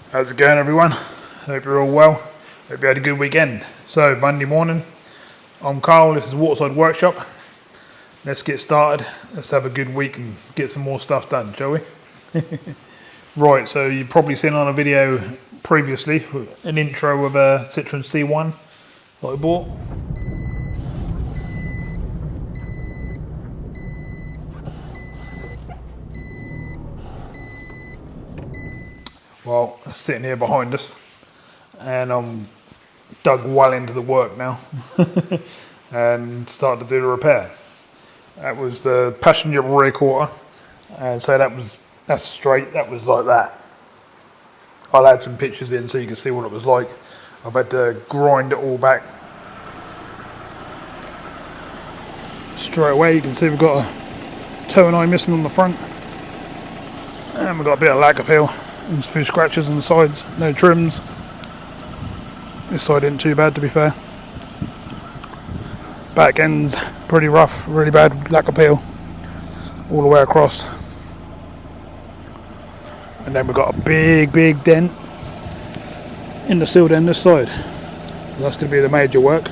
How's it going, everyone? Hope you're all well. Hope you had a good weekend. So, Monday morning, I'm Carl, this is Waterside Workshop. Let's get started. Let's have a good week and get some more stuff done, shall we? Right, so you've probably seen on a video previously an intro of a CITROEN C1 that I bought. Well, sitting here behind us, and I'm dug well into the work now and started to do the repair. That was the passenger rear quarter, and so that's straight. That was like that. I'll add some pictures in so you can see what it was like. I've had to grind it all back. Straight away you can see we've got a toe and eye missing on the front, and we've got a bit of lag uphill. And a few scratches on the sides, no trims. This side isn't too bad, to be fair. Back end's pretty rough, really bad lack of peel all the way across. And then we've got a big dent in the sill down this side. So that's going to be the major work.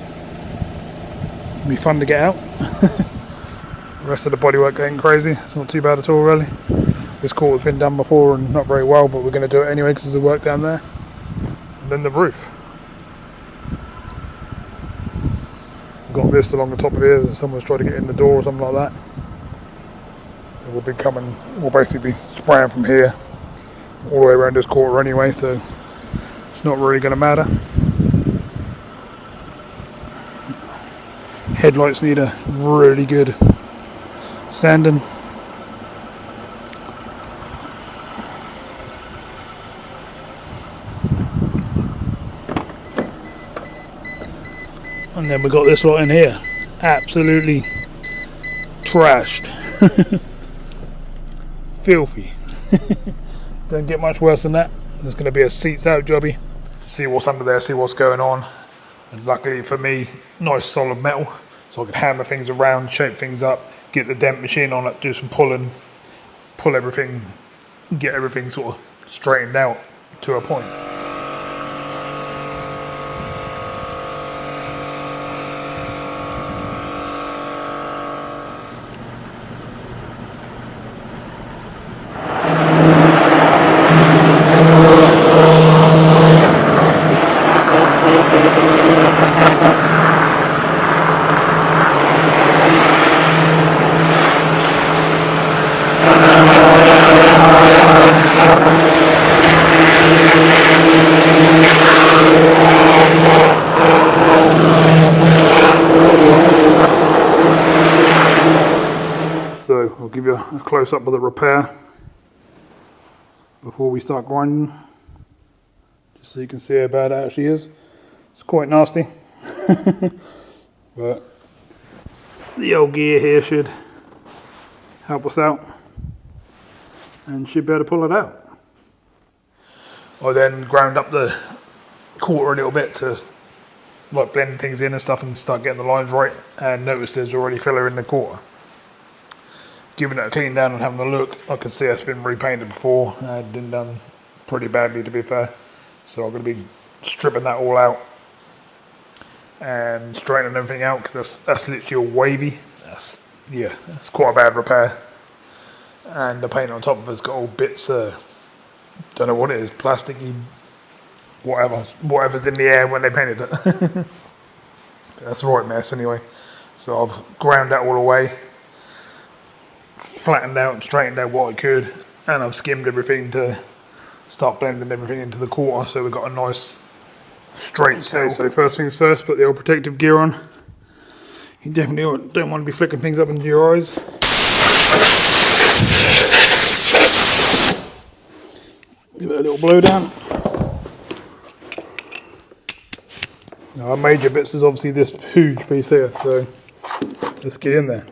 It'll be fun to get out. The rest of the bodywork ain't crazy, it's not too bad at all really. This quarter's been done before and not very well, but we're going to do it anyway because there's work down there. And then the roof. We've got this along the top of here, someone's tried to get in the door or something like that. So we'll basically be spraying from here all the way around this quarter anyway, so it's not really going to matter. Headlights need a really good sanding. And then we got this lot in here, absolutely trashed, filthy. Don't get much worse than that. There's going to be a seats out jobby to see what's under there, see what's going on. And luckily for me, nice solid metal, so I can hammer things around, shape things up, get the dent machine on it, do some pulling, pull everything, get everything sort of straightened out to a point. So I'll give you a close up of the repair before we start grinding, just so you can see how bad it actually is. It's quite nasty, but the old gear here should help us out and should be able to pull it out. I then ground up the quarter a little bit to like blend things in and stuff and start getting the lines right, and noticed there's already filler in the quarter. Giving it a clean down and having a look, I can see it's been repainted before. It's been done pretty badly, to be fair. So I'm going to be stripping that all out and straightening everything out, because that's literally all wavy. That's quite a bad repair. And the paint on top of it's got all bits, don't know what it is, plasticky, whatever's in the air when they painted it. That's a right mess anyway. So I've ground that all away, flattened out and straightened out what I could, and I've skimmed everything to start blending everything into the quarter, so we've got a nice straight cell. So first things first, put the old protective gear on. You definitely don't want to be flicking things up into your eyes. Give it a little blow down. Now our major bits is obviously this huge piece here, so let's get in there.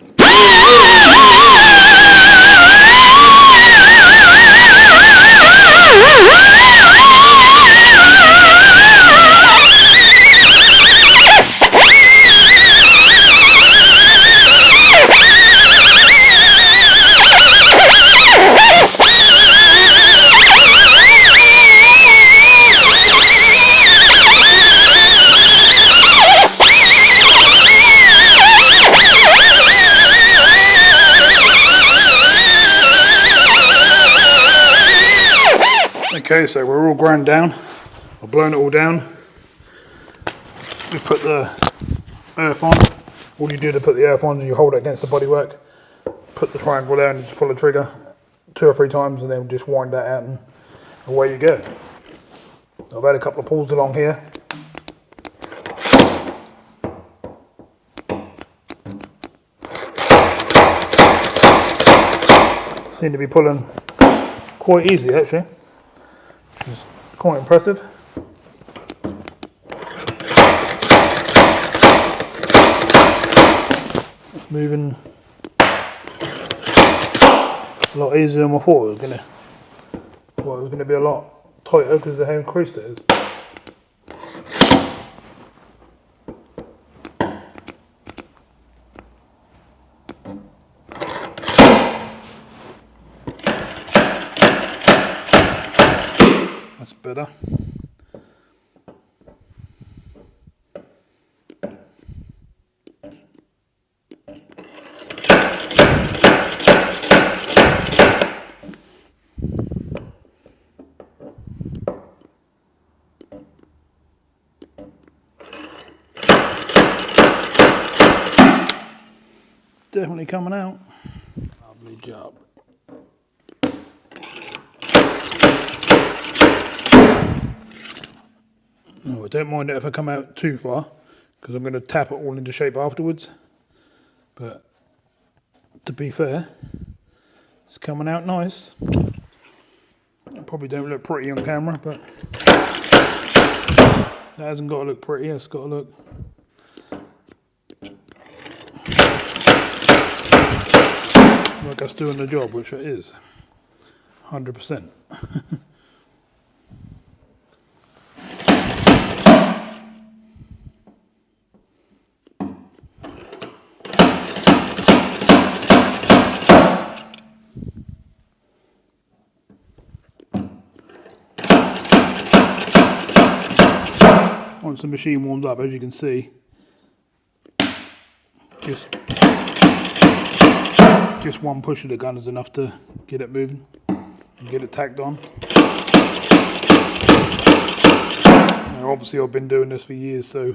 Okay, so we're all ground down. I've blown it all down. We put the earth on. All you do to put the earth on is you hold it against the bodywork, put the triangle there and just pull the trigger 2 or 3 times and then just wind that out and away you go. I've had a couple of pulls along here. Seem to be pulling quite easy actually, which is quite impressive. It's moving a lot easier than I thought it was going to. Well, it was going to be a lot tighter because of how creased it is. That's better. Definitely coming out. Lovely job. Oh, I don't mind it if I come out too far because I'm going to tap it all into shape afterwards. But to be fair, it's coming out nice. It probably don't look pretty on camera, but that hasn't got to look pretty. It's got to look like us doing the job, which it is, 100%. Once the machine warms up, as you can see, just one push of the gun is enough to get it moving and get it tacked on. Now obviously I've been doing this for years, so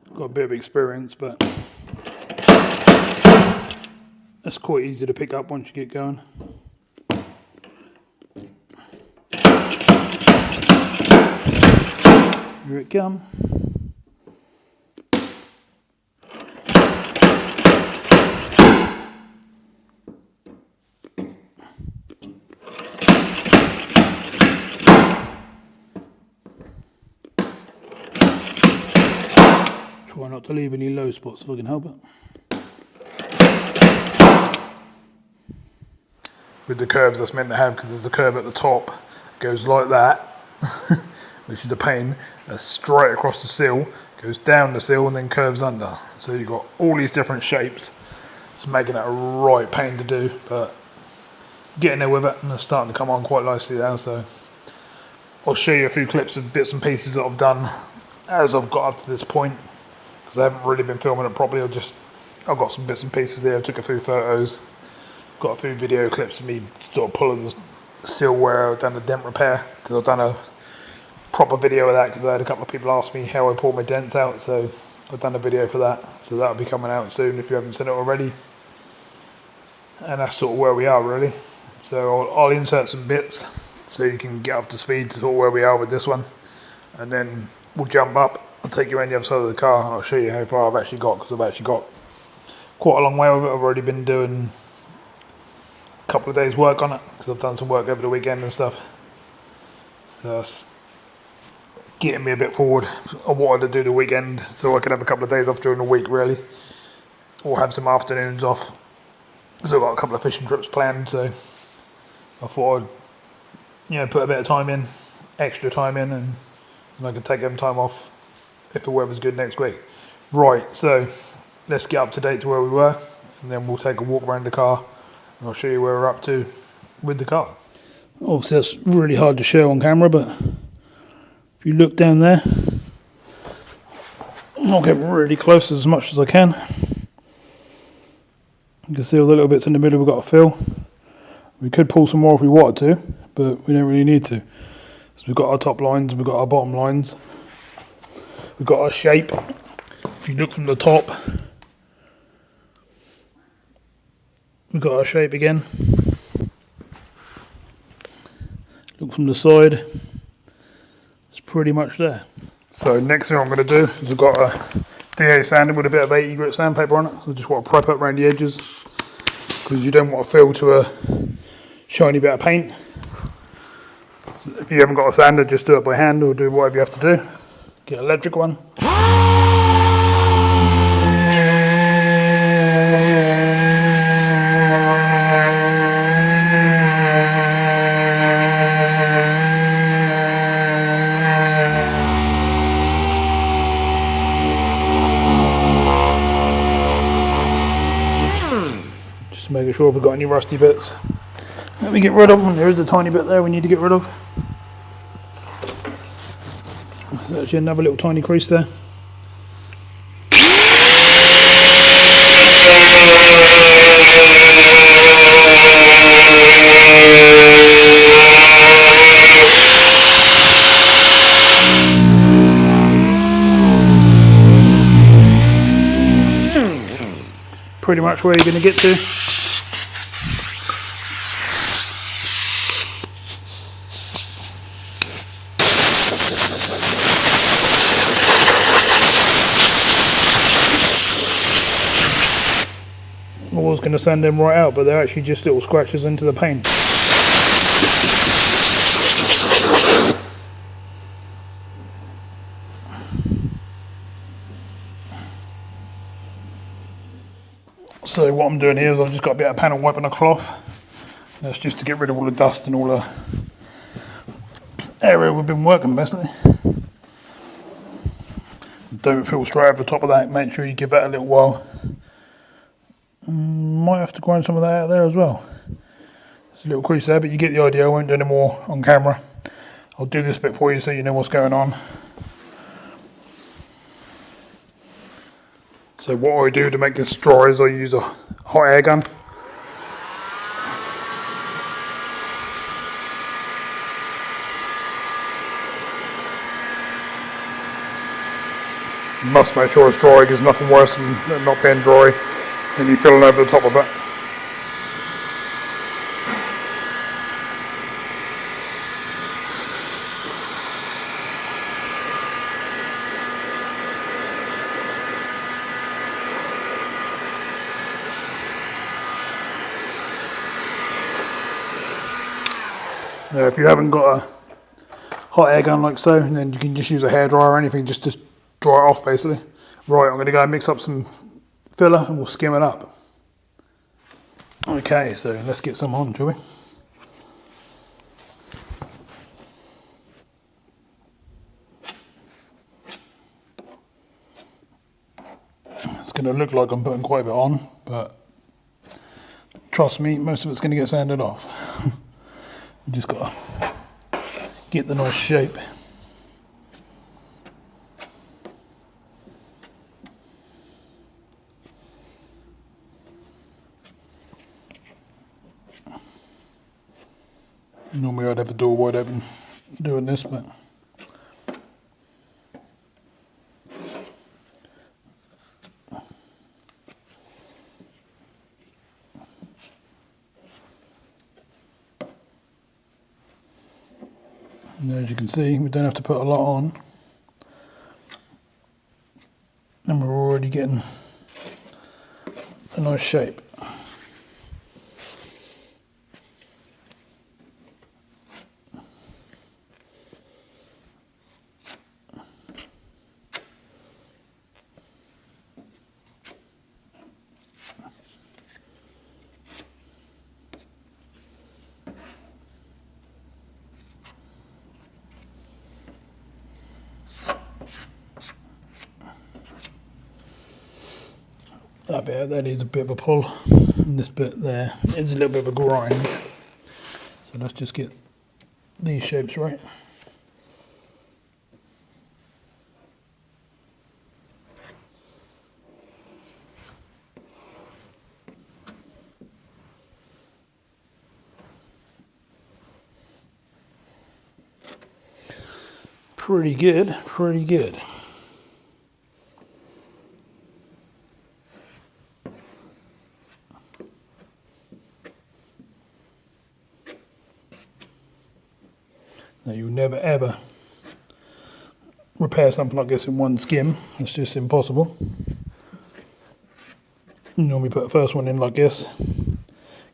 I've got a bit of experience, but it's quite easy to pick up once you get going. Here it comes. Try not to leave any low spots if I can help it. With the curves that's meant to have, because there's a curve at the top, it goes like that, which is a pain, straight across the sill, goes down the sill and then curves under. So you've got all these different shapes. It's making it a right pain to do, but getting there with it, and it's starting to come on quite nicely now. So I'll show you a few clips of bits and pieces that I've done as I've got up to this point, because I haven't really been filming it properly. I've got some bits and pieces there. I took a few photos, got a few video clips of me sort of pulling the sill where I've done the dent repair, because I've done a proper video of that, because I had a couple of people ask me how I pulled my dents out, so I've done a video for that. So that'll be coming out soon if you haven't seen it already. And that's sort of where we are really. So I'll insert some bits so you can get up to speed to sort of where we are with this one, and then we'll jump up. I'll take you around the other side of the car and I'll show you how far I've actually got, because I've actually got quite a long way with it. I've already been doing a couple of days work on it, because I've done some work over the weekend and stuff. So that's getting me a bit forward. I wanted to do the weekend so I could have a couple of days off during the week really, or have some afternoons off. So I've got a couple of fishing trips planned, so I thought I'd put a bit of time in, extra time in, and I can take them time off if the weather's good next week. Right, so let's get up to date to where we were, and then we'll take a walk around the car and I'll show you where we're up to with the car. Obviously that's really hard to show on camera, but if you look down there, I'll get really close as much as I can. You can see all the little bits in the middle we've got to fill. We could pull some more if we wanted to, but we don't really need to. So we've got our top lines and we've got our bottom lines. We've got our shape. If you look from the top, we've got our shape again. Look from the side, it's pretty much there. So next thing I'm going to do is I've got a DA sander with a bit of 80 grit sandpaper on it. So I just want to prep up around the edges, because you don't want to fill to a shiny bit of paint. So if you haven't got a sander, just do it by hand or do whatever you have to do. Get an electric one. Just making sure we've got any rusty bits. Let me get rid of them. There is a tiny bit there we need to get rid of. There's actually another little tiny crease there. Pretty much where you're going to get to. I was going to sand them right out, but they're actually just little scratches into the paint. So what I'm doing here is I've just got a bit of panel wipe and a cloth. That's just to get rid of all the dust and all the area we've been working basically. Don't fill straight over the top of that, make sure you give that a little while. Might have to grind some of that out there as well. There's a little crease there, but you get the idea. I won't do any more on camera. I'll do this bit for you so you know what's going on. So what I do to make this dry is I use a hot air gun. You must make sure it's dry, because nothing worse than not being dry and you filling over the top of it. Now if you haven't got a hot air gun like so, then you can just use a hairdryer or anything just to dry it off basically. Right, I'm going to go and mix up some filler and we'll skim it up. Okay, so let's get some on, shall we? It's going to look like I'm putting quite a bit on, but trust me, most of it's going to get sanded off. We just got to get the nice shape. Normally I'd have the door wide open doing this, but and as you can see, we don't have to put a lot on, and we're already getting a nice shape. That bit there needs a bit of a pull, and this bit there needs a little bit of a grind. So let's just get these shapes right. pretty good, pretty good. Now you'll never ever repair something like this in one skim. It's just impossible. You normally put the first one in like this,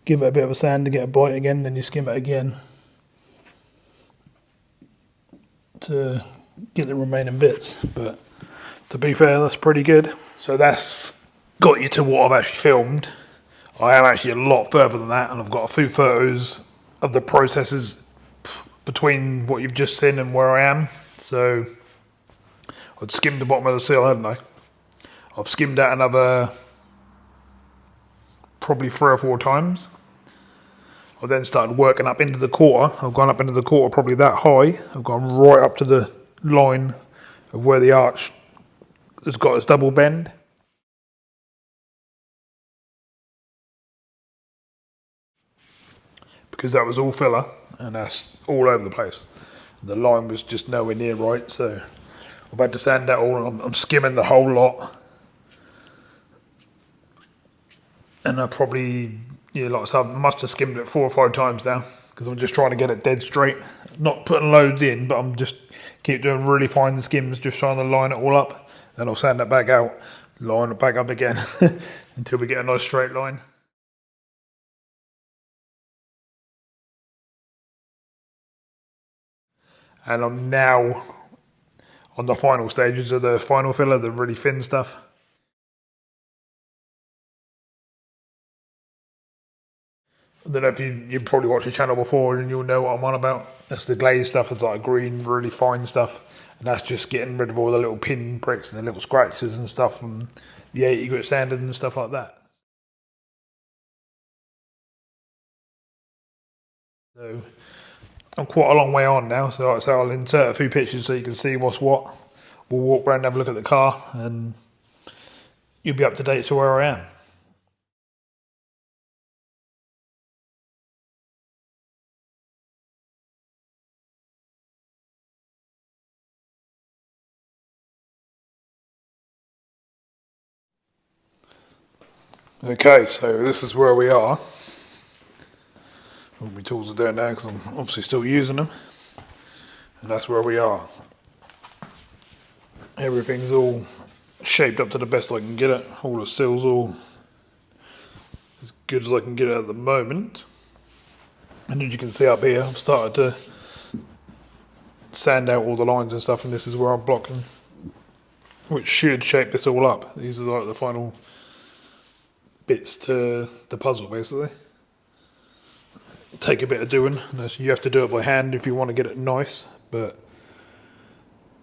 give it a bit of a sand to get a bite again, then you skim it again to get the remaining bits. But to be fair, that's pretty good. So that's got you to what I've actually filmed. I am actually a lot further than that, and I've got a few photos of the processes between what you've just seen and where I am. So I'd skimmed the bottom of the sill, hadn't I? I've skimmed out another probably 3 or 4 times. I then started working up into the quarter. I've gone up into the quarter probably that high. I've gone right up to the line of where the arch has got its double bend. Because that was all filler, and that's all over the place. The line was just nowhere near right, so I've had to sand that all. I'm skimming the whole lot, and I probably, like I said, I must have skimmed it 4 or 5 times now, because I'm just trying to get it dead straight. Not putting loads in, but I'm just keep doing really fine skims, just trying to line it all up. Then I'll sand it back out, line it back up again until we get a nice straight line. And I'm now on the final stages of the final filler, the really thin stuff. I don't know if you've probably watched the channel before and you'll know what I'm on about. That's the glazed stuff. It's like green, really fine stuff. And that's just getting rid of all the little pin pricks and the little scratches and stuff from the 80 grit sanding and stuff like that. So I'm quite a long way on now, so like I say, I'll insert a few pictures so you can see what's what. We'll walk around and have a look at the car, and you'll be up to date to where I am. Okay, so this is where we are. All my tools are down now because I'm obviously still using them. And that's where we are. Everything's all shaped up to the best I can get it. All the sills all as good as I can get it at the moment. And as you can see up here, I've started to sand out all the lines and stuff, and this is where I'm blocking, which should shape this all up. These are like the final bits to the puzzle, basically. Take a bit of doing. You have to do it by hand if you want to get it nice, but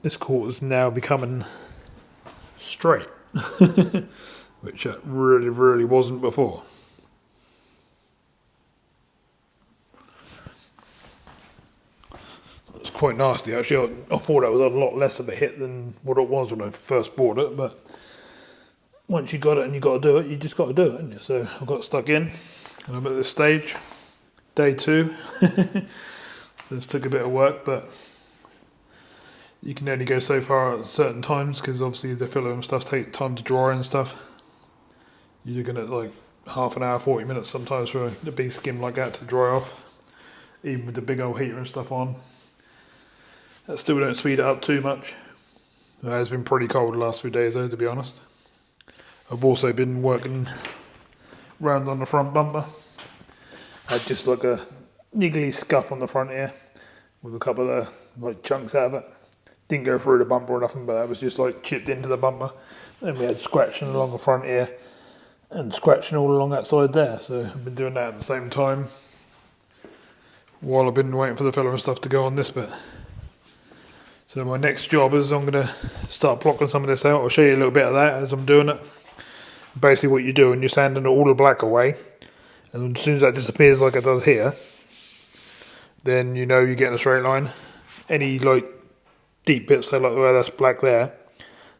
this quarter's now becoming straight, which it really wasn't before. It's quite nasty actually. I thought it was a lot less of a hit than what it was when I first bought it, but once you got it and you got to do it, you just got to do it, haven't you? So I got stuck in, and I'm at this stage, day 2. So it's took a bit of work, but you can only go so far at certain times because obviously the filler and stuff take time to dry and stuff. You're looking at like half an hour, 40 minutes sometimes for a big skim like that to dry off, even with the big old heater and stuff on. That still don't speed it up too much. It has been pretty cold the last few days though, to be honest. I've also been working round on the front bumper. I had just like a niggly scuff on the front here with a couple of like chunks out of it. Didn't go through the bumper or nothing, but that was just like chipped into the bumper. Then we had scratching along the front here and scratching all along that side there. So I've been doing that at the same time while I've been waiting for the filler and stuff to go on this bit. So my next job is I'm going to start blocking some of this out. I'll show you a little bit of that as I'm doing it. Basically what you do, and you're sanding all the black away, and as soon as that disappears like it does here, then you know you're getting a straight line. Any like deep bits, so like where that's black there,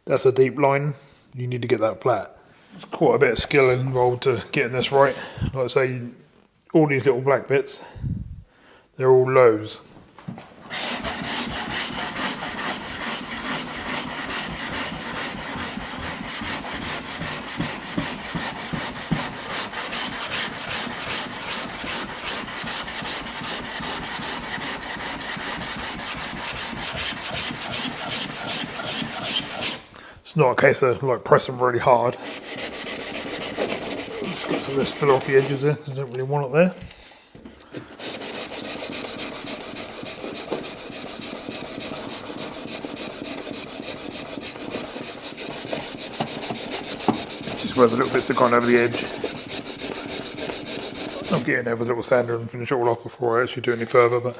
that's a deep line, you need to get that flat. There's quite a bit of skill involved to getting this right. Like I say, all these little black bits, they're all lows. It's not a case of like pressing really hard. Just get some of this fill off the edges there, because I don't really want it there. Just where the little bits have gone over the edge. I'll get in there with a little sander and finish it all off before I actually do any further, but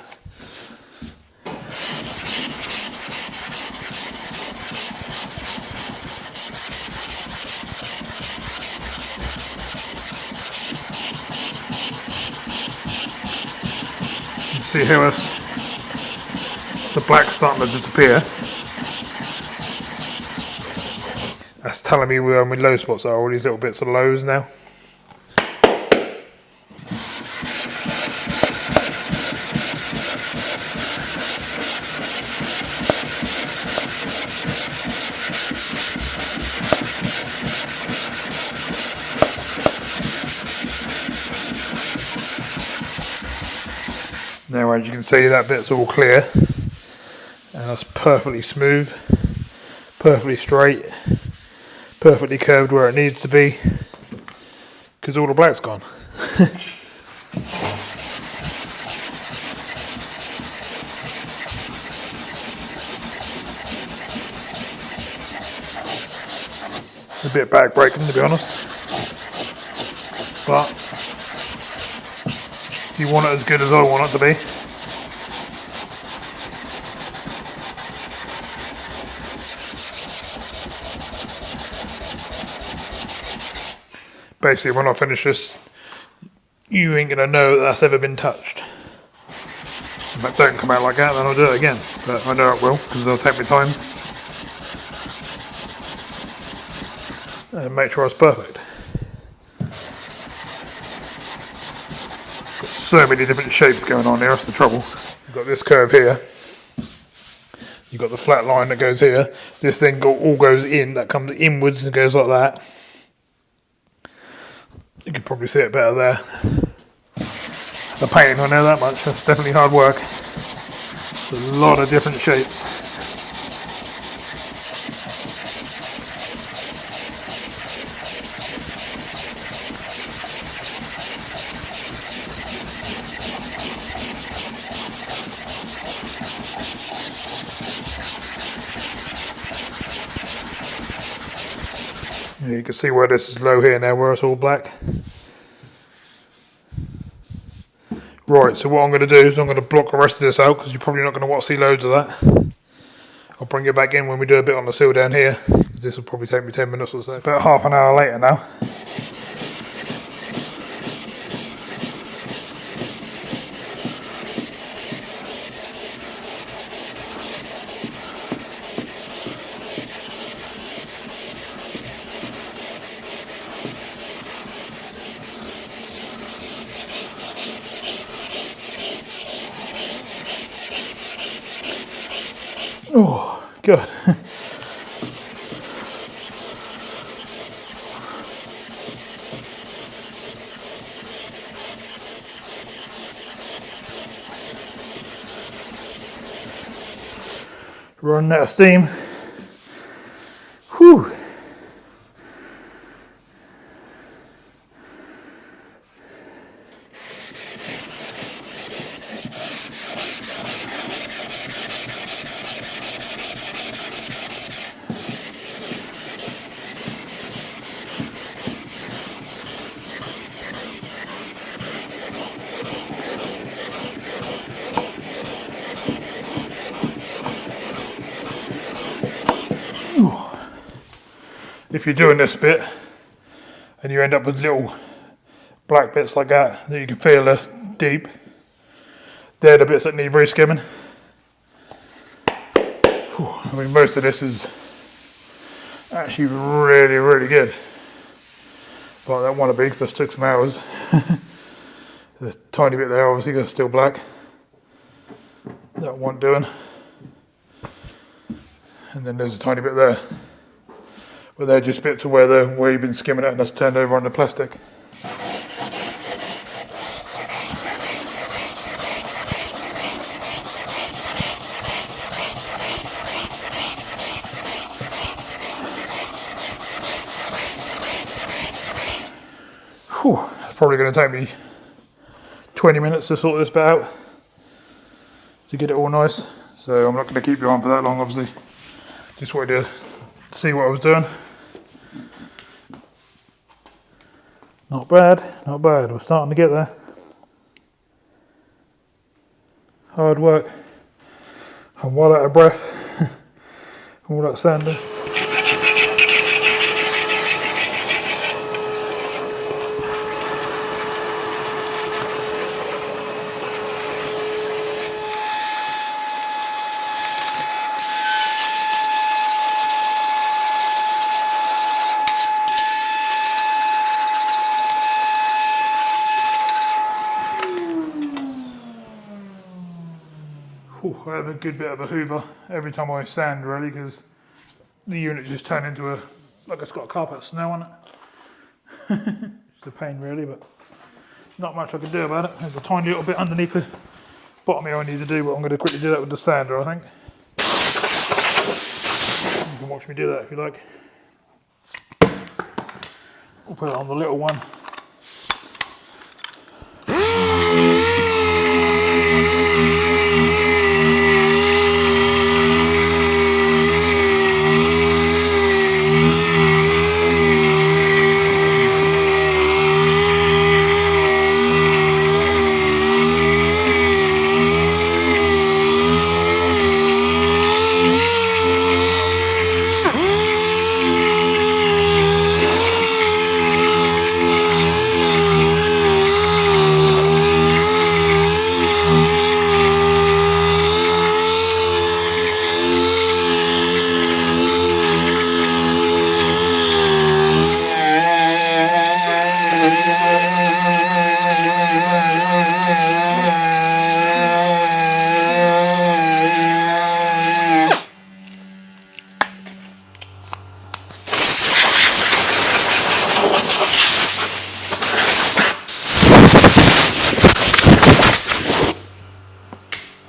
see how the black's starting to disappear. That's telling me where my low spots are, all these little bits of lows now. Now, as you can see, that bit's all clear, and that's perfectly smooth, perfectly straight, perfectly curved where it needs to be, because all the black's gone. A bit back-breaking, to be honest, but you want it as good as I want it to be. Basically, when I finish this, you ain't gonna know that that's ever been touched. If it don't come out like that, then I'll do it again. But I know it will, because it'll take me time. And make sure it's perfect. Got so many different shapes going on here, that's the trouble. You've got this curve here. You've got the flat line that goes here. This thing all goes in, that comes inwards and goes like that. You can probably see it better there. The painting on there that much, that's definitely hard work. There's a lot of different shapes. You can see where this is low here now, where it's all black. Right, so what I'm going to do is I'm going to block the rest of this out, because you're probably not going to want to see loads of that. I'll bring it back in when we do a bit on the sill down here, because this will probably take me 10 minutes or so. About half an hour later now. Oh, good. Run out of steam. Whew. If you're doing this bit and you end up with little black bits like that you can feel are deep, they're the bits that need re-skimming. I mean, most of this is actually really, really good. But that wanna be, because this took some hours. There's a tiny bit there, obviously, because it's still black. That one doing. And then there's a tiny bit there. But they're just bits of where you've been skimming it and that's turned over on the plastic. It's probably going to take me 20 minutes to sort this bit out to get it all nice. So I'm not going to keep you on for that long, obviously. Just wanted to see what I was doing. Not bad, not bad. We're starting to get there. Hard work. I'm well out of breath from all that sanding. I have a good bit of a hoover every time I sand, really, because the unit just turned into like it's got a carpet of snow on it. It's a pain, really, but not much I can do about it. There's a tiny little bit underneath the bottom here I need to do, but I'm going to quickly do that with the sander, I think. You can watch me do that if you like. We'll put it on the little one.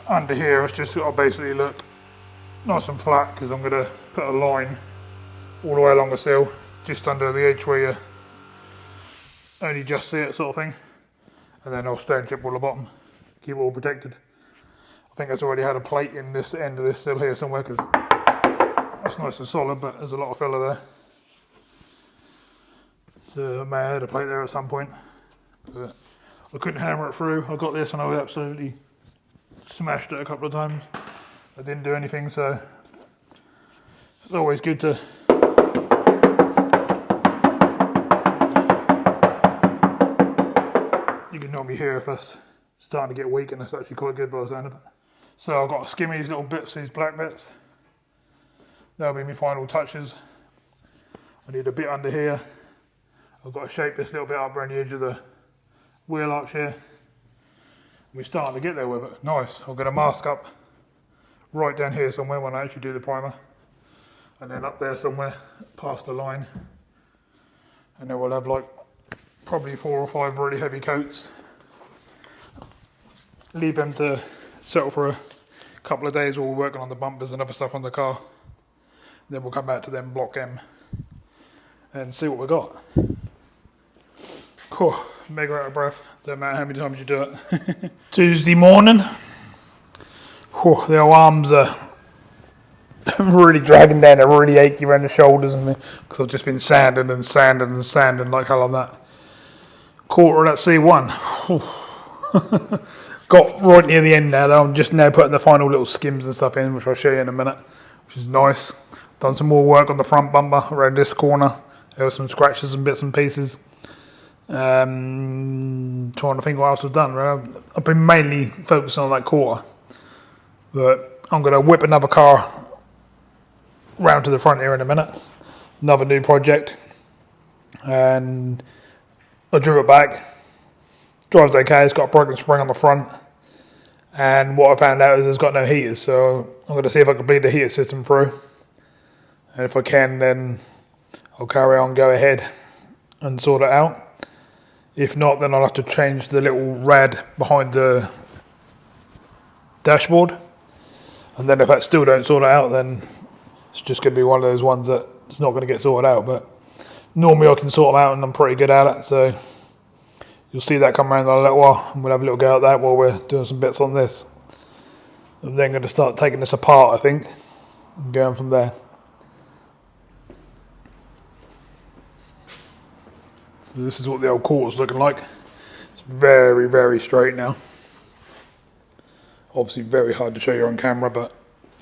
Under here, it's just got to basically look nice and flat because I'm going to put a line all the way along the sill, just under the edge where you only just see it, sort of thing, and then I'll stone chip all the bottom, keep it all protected. I think it's already had a plate in this end of this sill here somewhere because that's nice and solid, but there's a lot of filler there. So I may have had a plate there at some point, but I couldn't hammer it through. I got this and I absolutely smashed it a couple of times. I didn't do anything, so it's always good to you can normally hear if it's starting to get weak, and it's actually quite good by the sound of it. So I've got to skim these little bits, these black bits. That'll be my final touches. I need a bit under here. I've got to shape this little bit up around the edge of the wheel arch here. We're starting to get there with it. Nice. I'm going to mask up right down here somewhere when I actually do the primer, and then up there somewhere past the line, and then we'll have like probably 4 or 5 really heavy coats. Leave them to settle for a couple of days while we're working on the bumpers and other stuff on the car. Then we'll come back to them block M and see what we got. Cool. Mega out of breath. Don't matter how many times you do it. Tuesday morning. Whew, the arms are really dragging down. They're really achy around the shoulders and because I've just been sanding and sanding and sanding like hell on that. Quarter of that C1. Got right near the end now though. I'm just now putting the final little skims and stuff in, which I'll show you in a minute, which is nice. Done some more work on the front bumper around this corner. There were some scratches and bits and pieces. Trying to think what else I've done. I've been mainly focusing on that quarter, but I'm going to whip another car round to the front here in a minute. Another new project, and I drew it back. Drives okay. It's got a broken spring on the front, and what I found out is it's got no heaters, so I'm going to see if I can bleed the heater system through, and if I can, then I'll carry on, go ahead and sort it out. If not, then I'll have to change the little rad behind the dashboard, and then if that still don't sort it out, then it's just going to be one of those ones that it's not going to get sorted out. But normally I can sort them out and I'm pretty good at it, so you'll see that come around in a little while, and we'll have a little go at that while we're doing some bits on this. I'm then going to start taking this apart, I think, and going from there. So this is what the old quarter's looking like. It's very, very straight now. Obviously very hard to show you on camera, but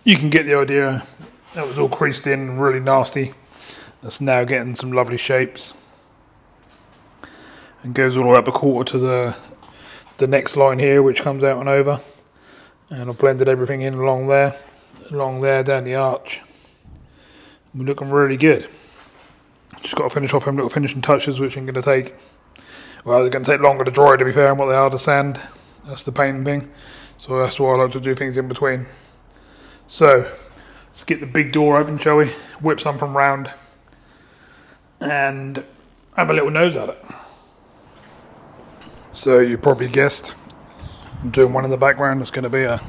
you can get the idea. That was all creased in and really nasty. That's now getting some lovely shapes. And goes all the way up a quarter to the next line here, which comes out and over. And I've blended everything in along there, down the arch. We're looking really good. Just got to finish off them little finishing touches, which I'm going to take. Well, they're going to take longer to dry, to be fair, and what they are to sand. That's the painting thing. So that's why I like to do things in between. So let's get the big door open, shall we? Whip something round and have a little nose at it. So you probably guessed, I'm doing one in the background. It's going to be a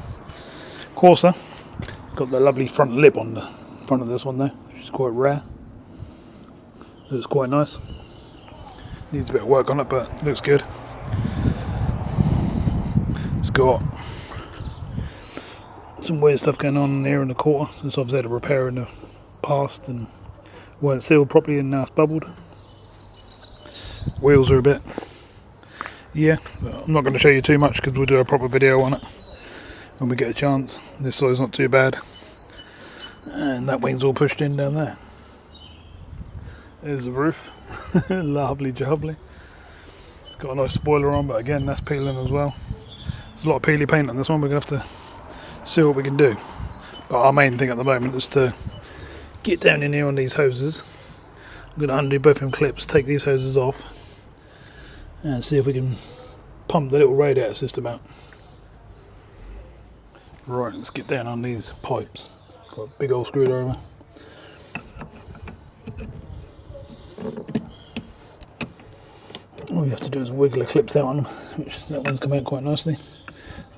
Corsa. Got the lovely front lip on the front of this one though, which is quite rare. Looks quite nice. Needs a bit of work on it, but it looks good. It's got some weird stuff going on here in the quarter. It's obviously had a repair in the past and weren't sealed properly, and now it's bubbled. Wheels are a bit, yeah, I'm not going to show you too much because we'll do a proper video on it when we get a chance. This side's not too bad, and that wing's all pushed in down there. There's the roof. Lovely jubbly. It's got a nice spoiler on, but again that's peeling as well. There's a lot of peely paint on this one. We're going to have to see what we can do, but our main thing at the moment is to get down in here on these hoses. I'm going to undo both of them clips, take these hoses off, and see if we can pump the little radiator system out. Right, let's get down on these pipes. Got a big old screwdriver. All you have to do is wiggle the clips out on them, which that one's come out quite nicely.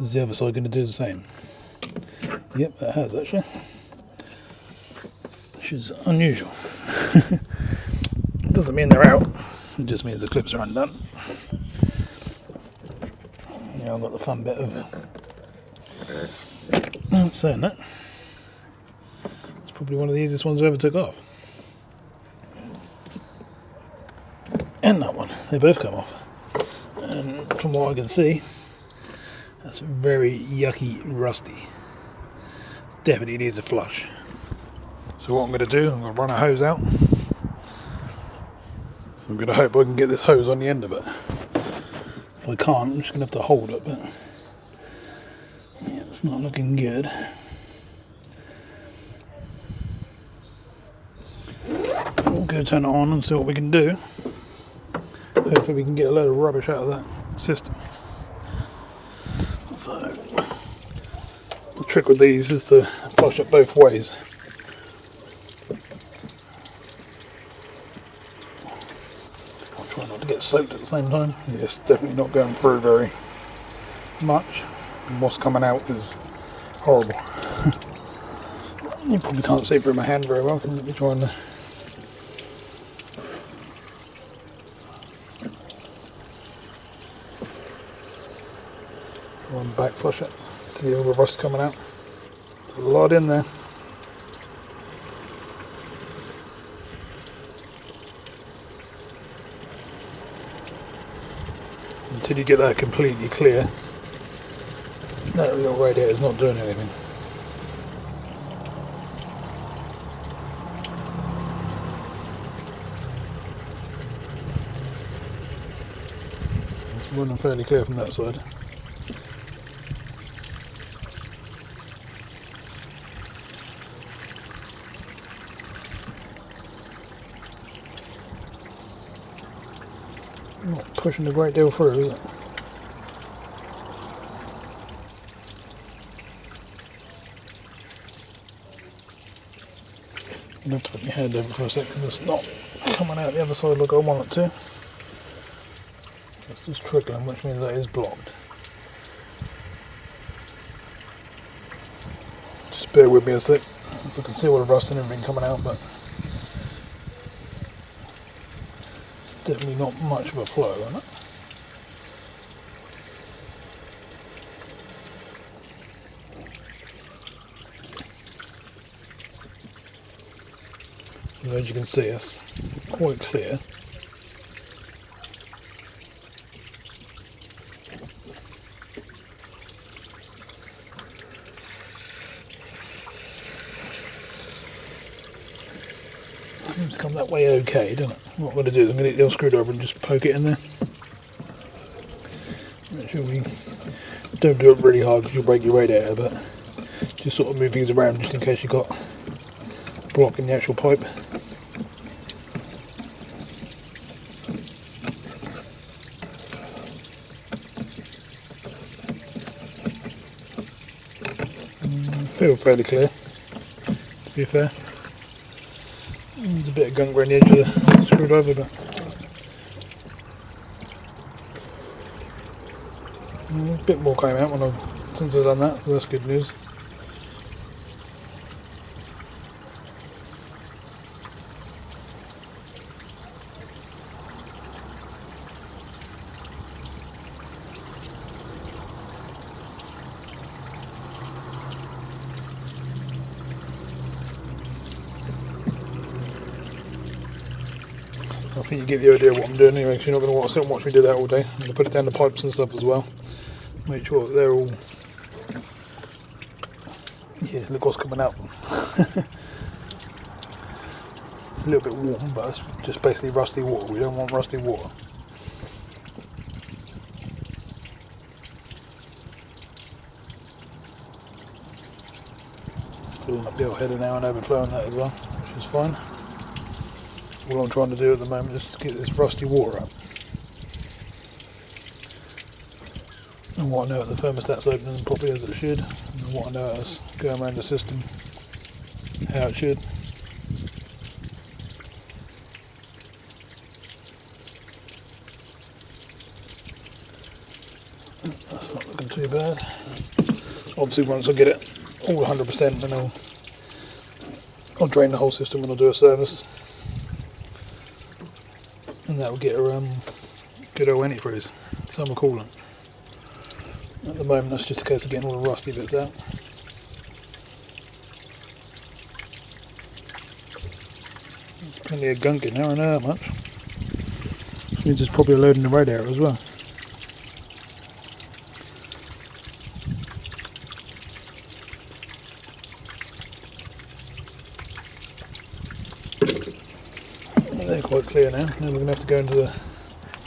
Is the other side going to do the same? Yep, that has actually, which is unusual. It doesn't mean they're out, it just means the clips are undone. Yeah, I've got the fun bit of saying that. It's probably one of the easiest ones I ever took off. And that one, they both come off. And from what I can see, that's very yucky, rusty. Definitely needs a flush. So what I'm going to do, I'm going to run a hose out. So I'm going to hope I can get this hose on the end of it. If I can't, I'm just going to have to hold it, but yeah, it's not looking good. We'll go turn it on and see what we can do. Hopefully we can get a load of rubbish out of that system. So the trick with these is to flush it both ways. I'll try not to get soaked at the same time. Yeah, it's definitely not going through very much, and what's coming out is horrible. You probably can't see through my hand very well. Let me try and back flush it, see all the rust coming out. There's a lot in there. Until you get that completely clear, that little radiator is not doing anything. It's running fairly clear from that side. Not pushing a great deal through, is it? You have to put your hand over for a second. It's not coming out the other side like I want it to. It's just trickling, which means that is blocked. Just bear with me a sec. You can see all the rust and everything coming out, but definitely not much of a flow on it. And as you can see, it's quite clear. Seems to come that way okay, doesn't it? What I'm going to do is I'm going to get the old screwdriver and just poke it in there. Make sure we don't do it really hard because you'll break your radiator, but just sort of move things around just in case you've got a block in the actual pipe. Feel fairly clear, to be fair. There's a bit of gunk around the edge of the screwdriver, but a bit more came out since I've done that, so that's good news. I think you get the idea of what I'm doing anyway, because you're not going to want to sit and watch me do that all day. I'm going to put it down the pipes and stuff as well. Make sure that they're all... Yeah, look what's coming out. It's a little bit warm, but it's just basically rusty water. We don't want rusty water. It's filling up the old header now and overflowing that as well, which is fine. All I'm trying to do at the moment is to get this rusty water up. And what I know, the thermostat's opening properly as it should, and what I know is going around the system how it should. That's not looking too bad. Obviously once I get it all 100%, then I'll drain the whole system when I do a service. And that will get a good old antifreeze, summer coolant. At the moment that's just a case of getting all the rusty bits out. There's plenty of gunk in there, I know that much. Which means there's probably a load in the radiator as well. They're quite clear now. Now we're going to have to go into the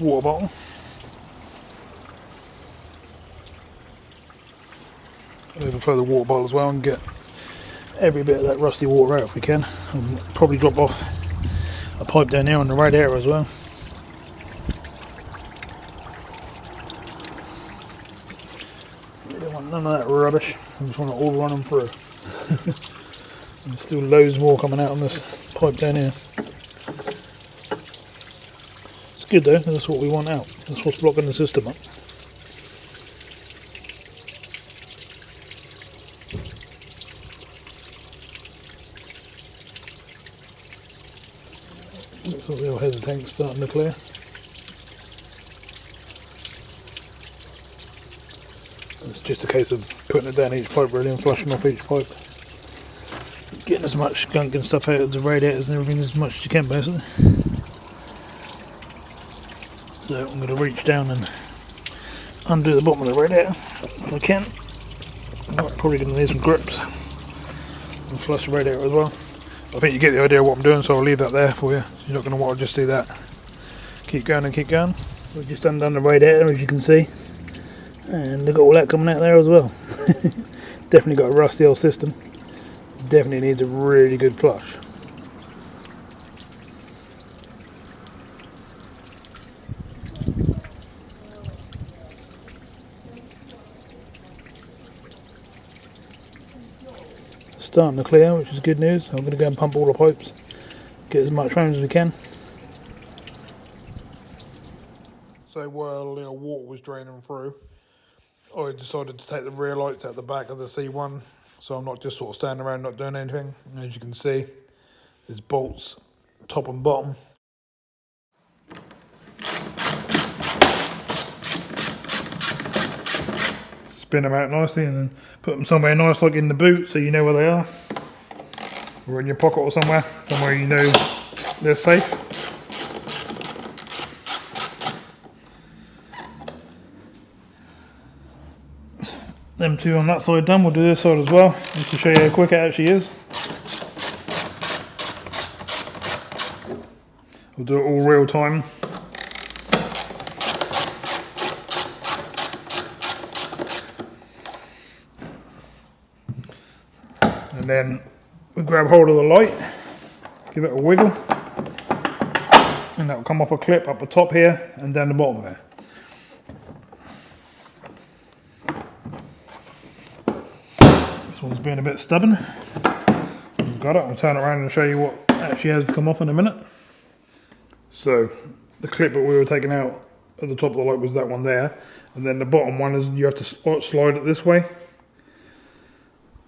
water bottle. Overflow the water bottle as well and get every bit of that rusty water out if we can. I'll probably drop off a pipe down there on the radiator as well. I don't want none of that rubbish. I just want it all running through. There's still loads more coming out on this pipe down here. It's good though, that's what we want out. That's what's blocking the system up. Looks like the old header tank's starting to clear. It's just a case of putting it down each pipe really and flushing off each pipe. Getting as much gunk and stuff out of the radiators and everything as much as you can basically. So I'm going to reach down and undo the bottom of the radiator if I can. I'm probably going to need some grips and flush the radiator as well. I think you get the idea of what I'm doing, so I'll leave that there for you. You're not going to want to just do that. Keep going and keep going. We've just undone the radiator as you can see. And they've got all that coming out there as well. Definitely got a rusty old system. Definitely needs a really good flush. Starting to clear, which is good news. I'm going to go and pump all the pipes, get as much round as we can. So while the water was draining through, I decided to take the rear lights out the back of the C1, so I'm not just sort of standing around not doing anything. As you can see, there's bolts top and bottom. Spin them out nicely and then put them somewhere nice like in the boot so you know where they are. or in your pocket or somewhere you know they're safe. Them two on that side done, we'll do this side as well, just to show you how quick it actually is. We'll do it all real time. And then we grab hold of the light, give it a wiggle, and that will come off a clip up the top here and down the bottom there. This one's being a bit stubborn. We've got it. I'll turn it around and show you what actually has to come off in a minute. So the clip that we were taking out at the top of the light was that one there, and then the bottom one is you have to slide it this way.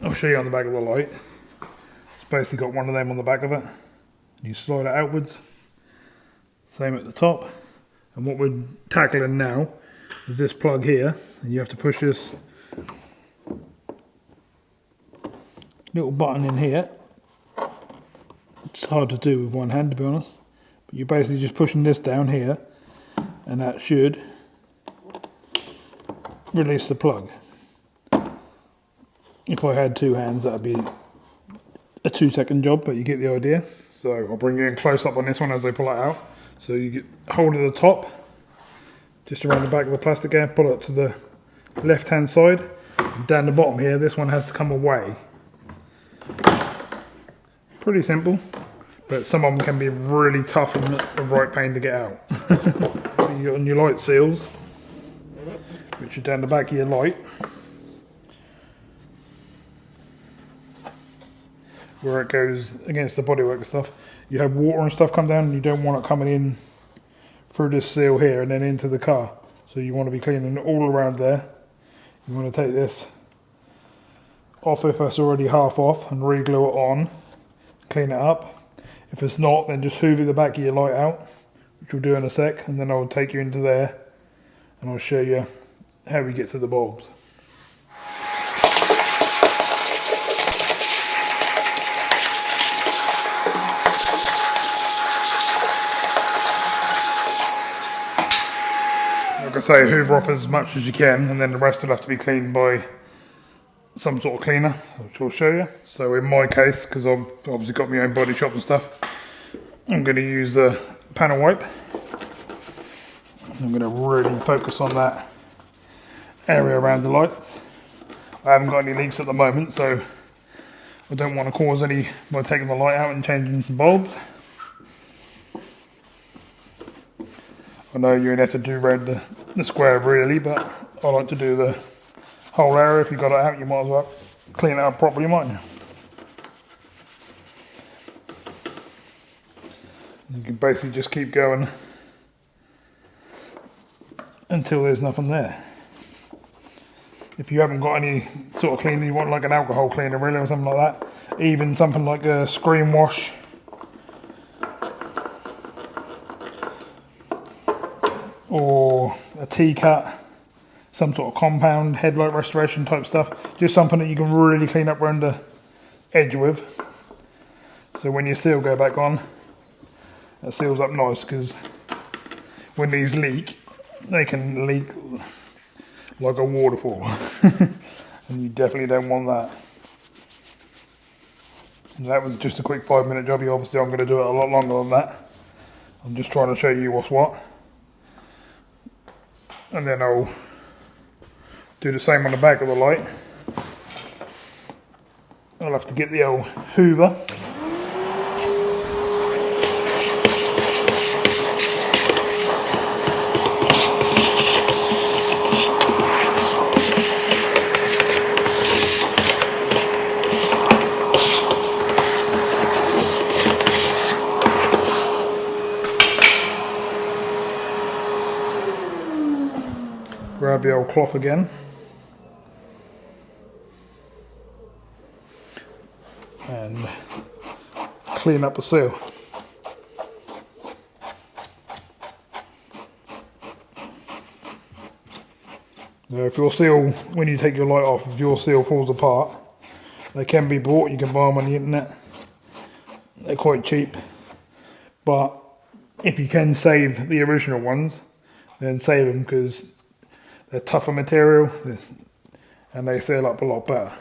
I'll show you on the back of the light. It's basically got one of them on the back of it. You slide it outwards. Same at the top. And what we're tackling now is this plug here, and you have to push this little button in here. It's hard to do with one hand, to be honest. But you're basically just pushing this down here, and that should release the plug. If I had two hands, that would be a 2-second job, but you get the idea. So I'll bring you in close up on this one as I pull it out. So you get hold of the top, just around the back of the plastic here, pull it to the left hand side, and down the bottom here, this one has to come away. Pretty simple, but some of them can be really tough and a right pain to get out. So you got on your light seals, which are down the back of your light, where it goes against the bodywork stuff. You have water and stuff come down, and you don't want it coming in through this seal here and then into the car. So you want to be cleaning all around there. You want to take this off if it's already half off and re-glue it on, clean it up. If it's not, then just hoover the back of your light out, which we'll do in a sec, and then I'll take you into there and I'll show you how we get to the bulbs. Like I say, hoover off as much as you can, and then the rest will have to be cleaned by some sort of cleaner, which I'll show you. So in my case, because I've obviously got my own body shop and stuff, I'm going to use the panel wipe. I'm going to really focus on that area around the lights. I haven't got any leaks at the moment, so I don't want to cause any by taking the light out and changing some bulbs. I know you only have to do around the square really, but I like to do the whole area. If you got it out, you might as well clean it up properly, mightn't you? You can basically just keep going until there's nothing there. If you haven't got any sort of cleaner, you want like an alcohol cleaner really or something like that, even something like a screen wash, or a T-cut, some sort of compound headlight restoration type stuff, just something that you can really clean up around the edge with. So when your seal go back on, that seals up nice, because when these leak, they can leak like a waterfall. And you definitely don't want that. And that was just a quick 5-minute job. Obviously I'm going to do it a lot longer than that. I'm just trying to show you what's what. And then I'll do the same on the back of the light. I'll have to get the old hoover. Grab the old cloth again. And clean up the seal. Now if your seal, when you take your light off, if your seal falls apart, they can be bought, you can buy them on the internet. They're quite cheap, but if you can save the original ones, then save them, because they're tougher material and they seal up a lot better.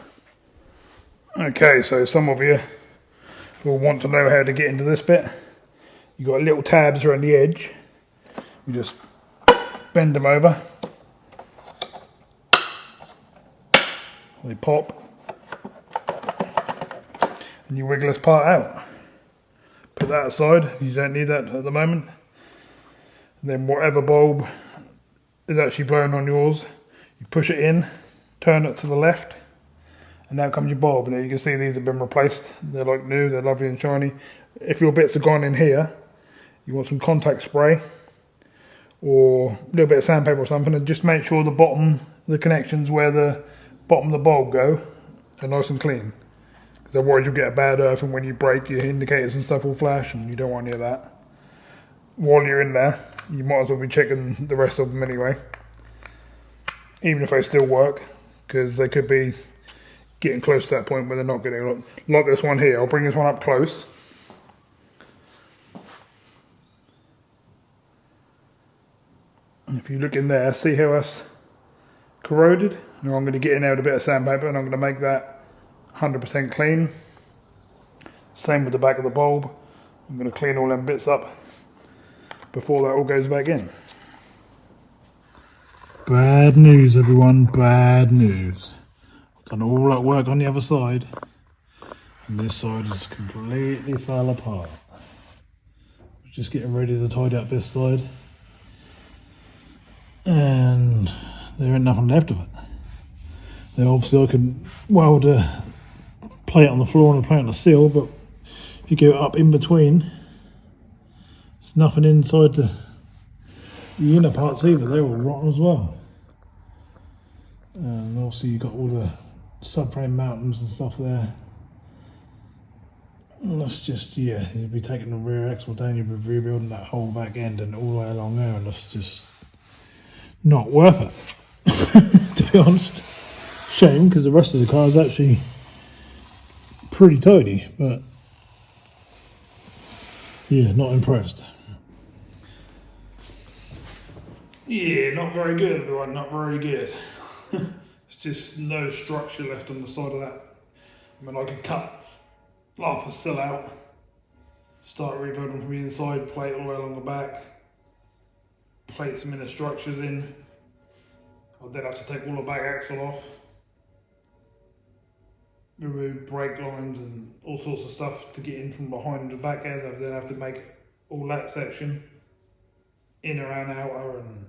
Okay, so some of you will want to know how to get into this bit. You've got little tabs around the edge. You just bend them over. They pop. And you wiggle this part out. Put that aside, you don't need that at the moment. And then whatever bulb is actually blowing on yours, you push it in, turn it to the left, and now comes your bulb. And you can see these have been replaced. They're like new, they're lovely and shiny. If your bits are gone in here, you want some contact spray or a little bit of sandpaper or something, and just make sure the bottom, the connections where the bottom of the bulb go, are nice and clean. Because otherwise you'll get a bad earth, and when you break, your indicators and stuff will flash, and you don't want any of that. While you're in there, you might as well be checking the rest of them anyway, even if they still work, because they could be getting close to that point where they're not getting, like this one here. I'll bring this one up close. And if you look in there, see how that's corroded? Now I'm going to get in there with a bit of sandpaper, and I'm going to make that 100% clean. Same with the back of the bulb. I'm going to clean all them bits up before that all goes back in. Bad news, everyone, bad news. I've done all that work on the other side, and this side has completely fell apart. Just getting ready to tidy up this side, and there ain't nothing left of it. Now obviously I can weld a plate on the floor and a plate on the sill, but if you go up in between, there's nothing inside the inner parts either. They're all rotten as well. And obviously you've got all the subframe mountings and stuff there. And that's just, yeah, you'll be taking the rear axle down, you'll be rebuilding that whole back end and all the way along there, and that's just not worth it, to be honest. Shame, because the rest of the car is actually pretty tidy, but yeah, not impressed. Yeah, not very good, everyone, not very good. It's just no structure left on the side of that. I mean, I could cut half a sill out, start rebuilding from the inside, plate all the way along the back, plate some inner structures in. I'd then have to take all the back axle off, remove brake lines and all sorts of stuff to get in from behind the back end. I'd then have to make all that section, inner and outer, and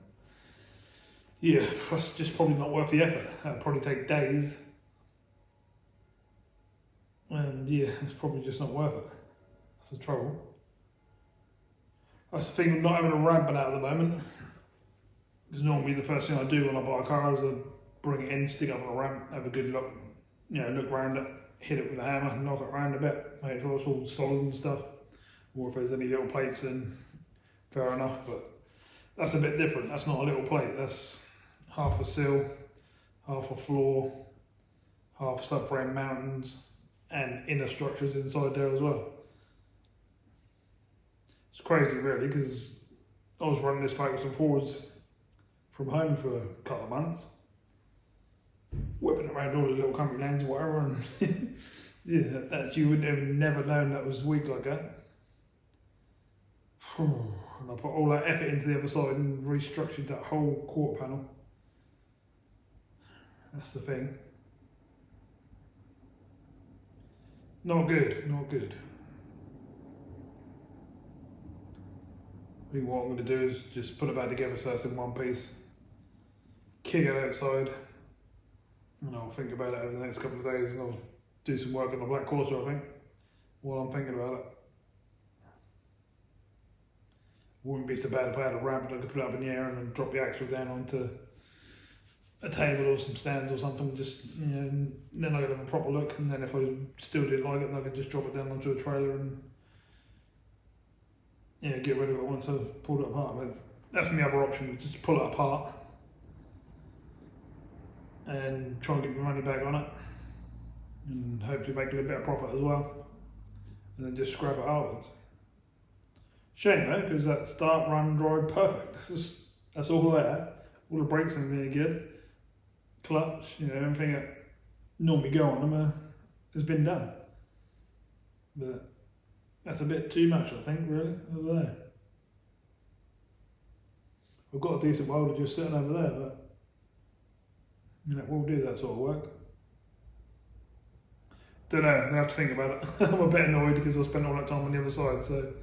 yeah, that's just probably not worth the effort. That'd probably take days, and yeah, it's probably just not worth it. That's the trouble. That's the thing with not having a ramping out at the moment. Because normally the first thing I do when I buy a car is I bring it in, stick it up on a ramp, have a good look, you know, look around it, hit it with a hammer, knock it around a bit, make sure it's all solid and stuff. Or if there's any little plates, then fair enough, but that's a bit different. That's not a little plate, that's half a sill, half a floor, half subframe mountings, and inner structures inside there as well. It's crazy really, because I was running this backwards and forwards from home for a couple of months, whipping around all the little country lanes or whatever, and yeah, that you would have never known that was weak like that. And I put all that effort into the other side and restructured that whole quarter panel. That's the thing. Not good, not good. I think what I'm going to do is just put it back together so it's in one piece, kick it outside, and I'll think about it over the next couple of days, and I'll do some work on the black Corsa, I think, while I'm thinking about it. Wouldn't be so bad if I had a ramp and I could put it up in the air and then drop the axle down onto a table or some stands or something, just, you know, and then I could have a proper look, and then if I still didn't like it, then I could just drop it down onto a trailer and, yeah, get rid of it once I've pulled it apart. But that's my other option, just pull it apart and try and get my money back on it, and hopefully make a bit of profit as well. and then just scrap it afterwards. Shame though, because that start, run, drive, perfect. That's all there. All the brakes and everything are good. Clutch, everything that normally go on them has been done. But that's a bit too much, I think, really, over there. I've got a decent welder just sitting over there, but we'll do that sort of work. Don't know, I'm going to have to think about it. I'm a bit annoyed because I spent all that time on the other side, so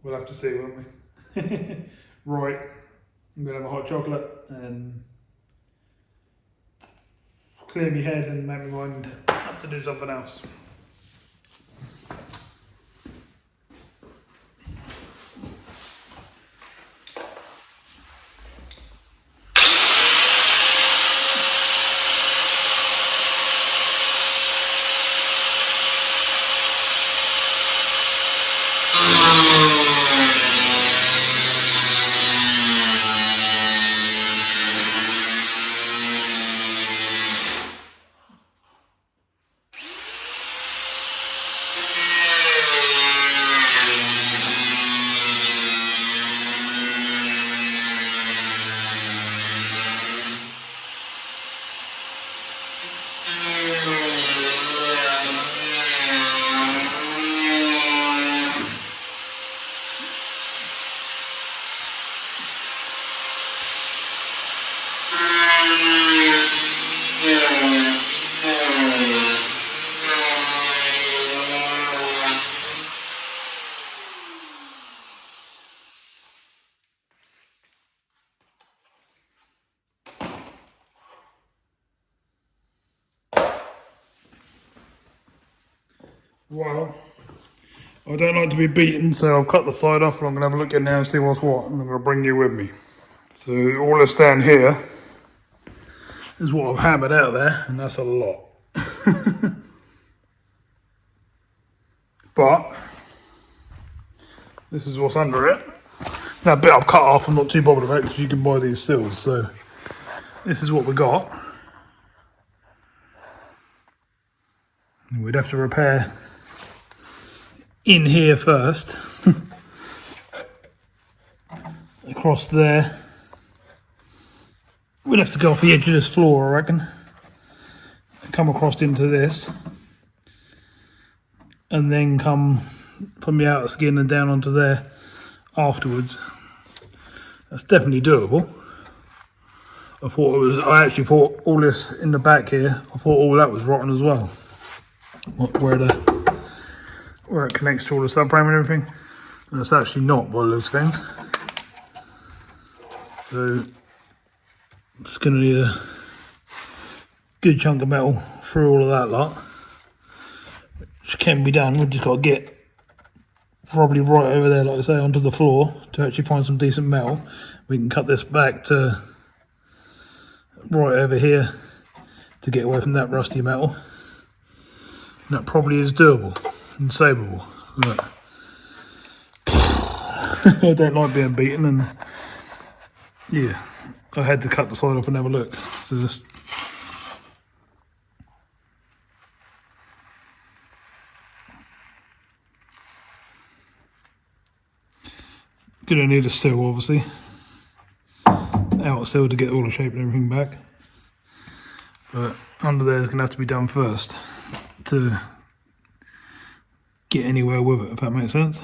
we'll have to see, won't we? Right, I'm going to have a hot chocolate and clear my head and make my mind up to do something else. Well, I don't like to be beaten, so I'll cut the side off and I'm going to have a look in there and see what's what, and I'm going to bring you with me. So all this down here is what I've hammered out there, and that's a lot. But this is what's under it. That bit I've cut off, I'm not too bothered about because you can buy these sills. So this is what we got. And we'd have to repair in here first. Across there. We'd have to go off the edge of this floor, I reckon. Come across into this. And then come from the outer skin and down onto there afterwards. That's definitely doable. I actually thought all this in the back here, I thought all that was rotten as well. Where it connects to all the subframe and everything. And it's actually not by those things. So it's going to need a good chunk of metal through all of that lot, which can be done. We've just got to get probably right over there, like I say, onto the floor to actually find some decent metal. We can cut this back to right over here to get away from that rusty metal. And that probably is doable and savable. But I don't like being beaten, and yeah, I had to cut the side off and have a look. So just gonna need a sill, obviously, out sill to get all the shape and everything back. But under there is gonna have to be done first to get anywhere with it, if that makes sense.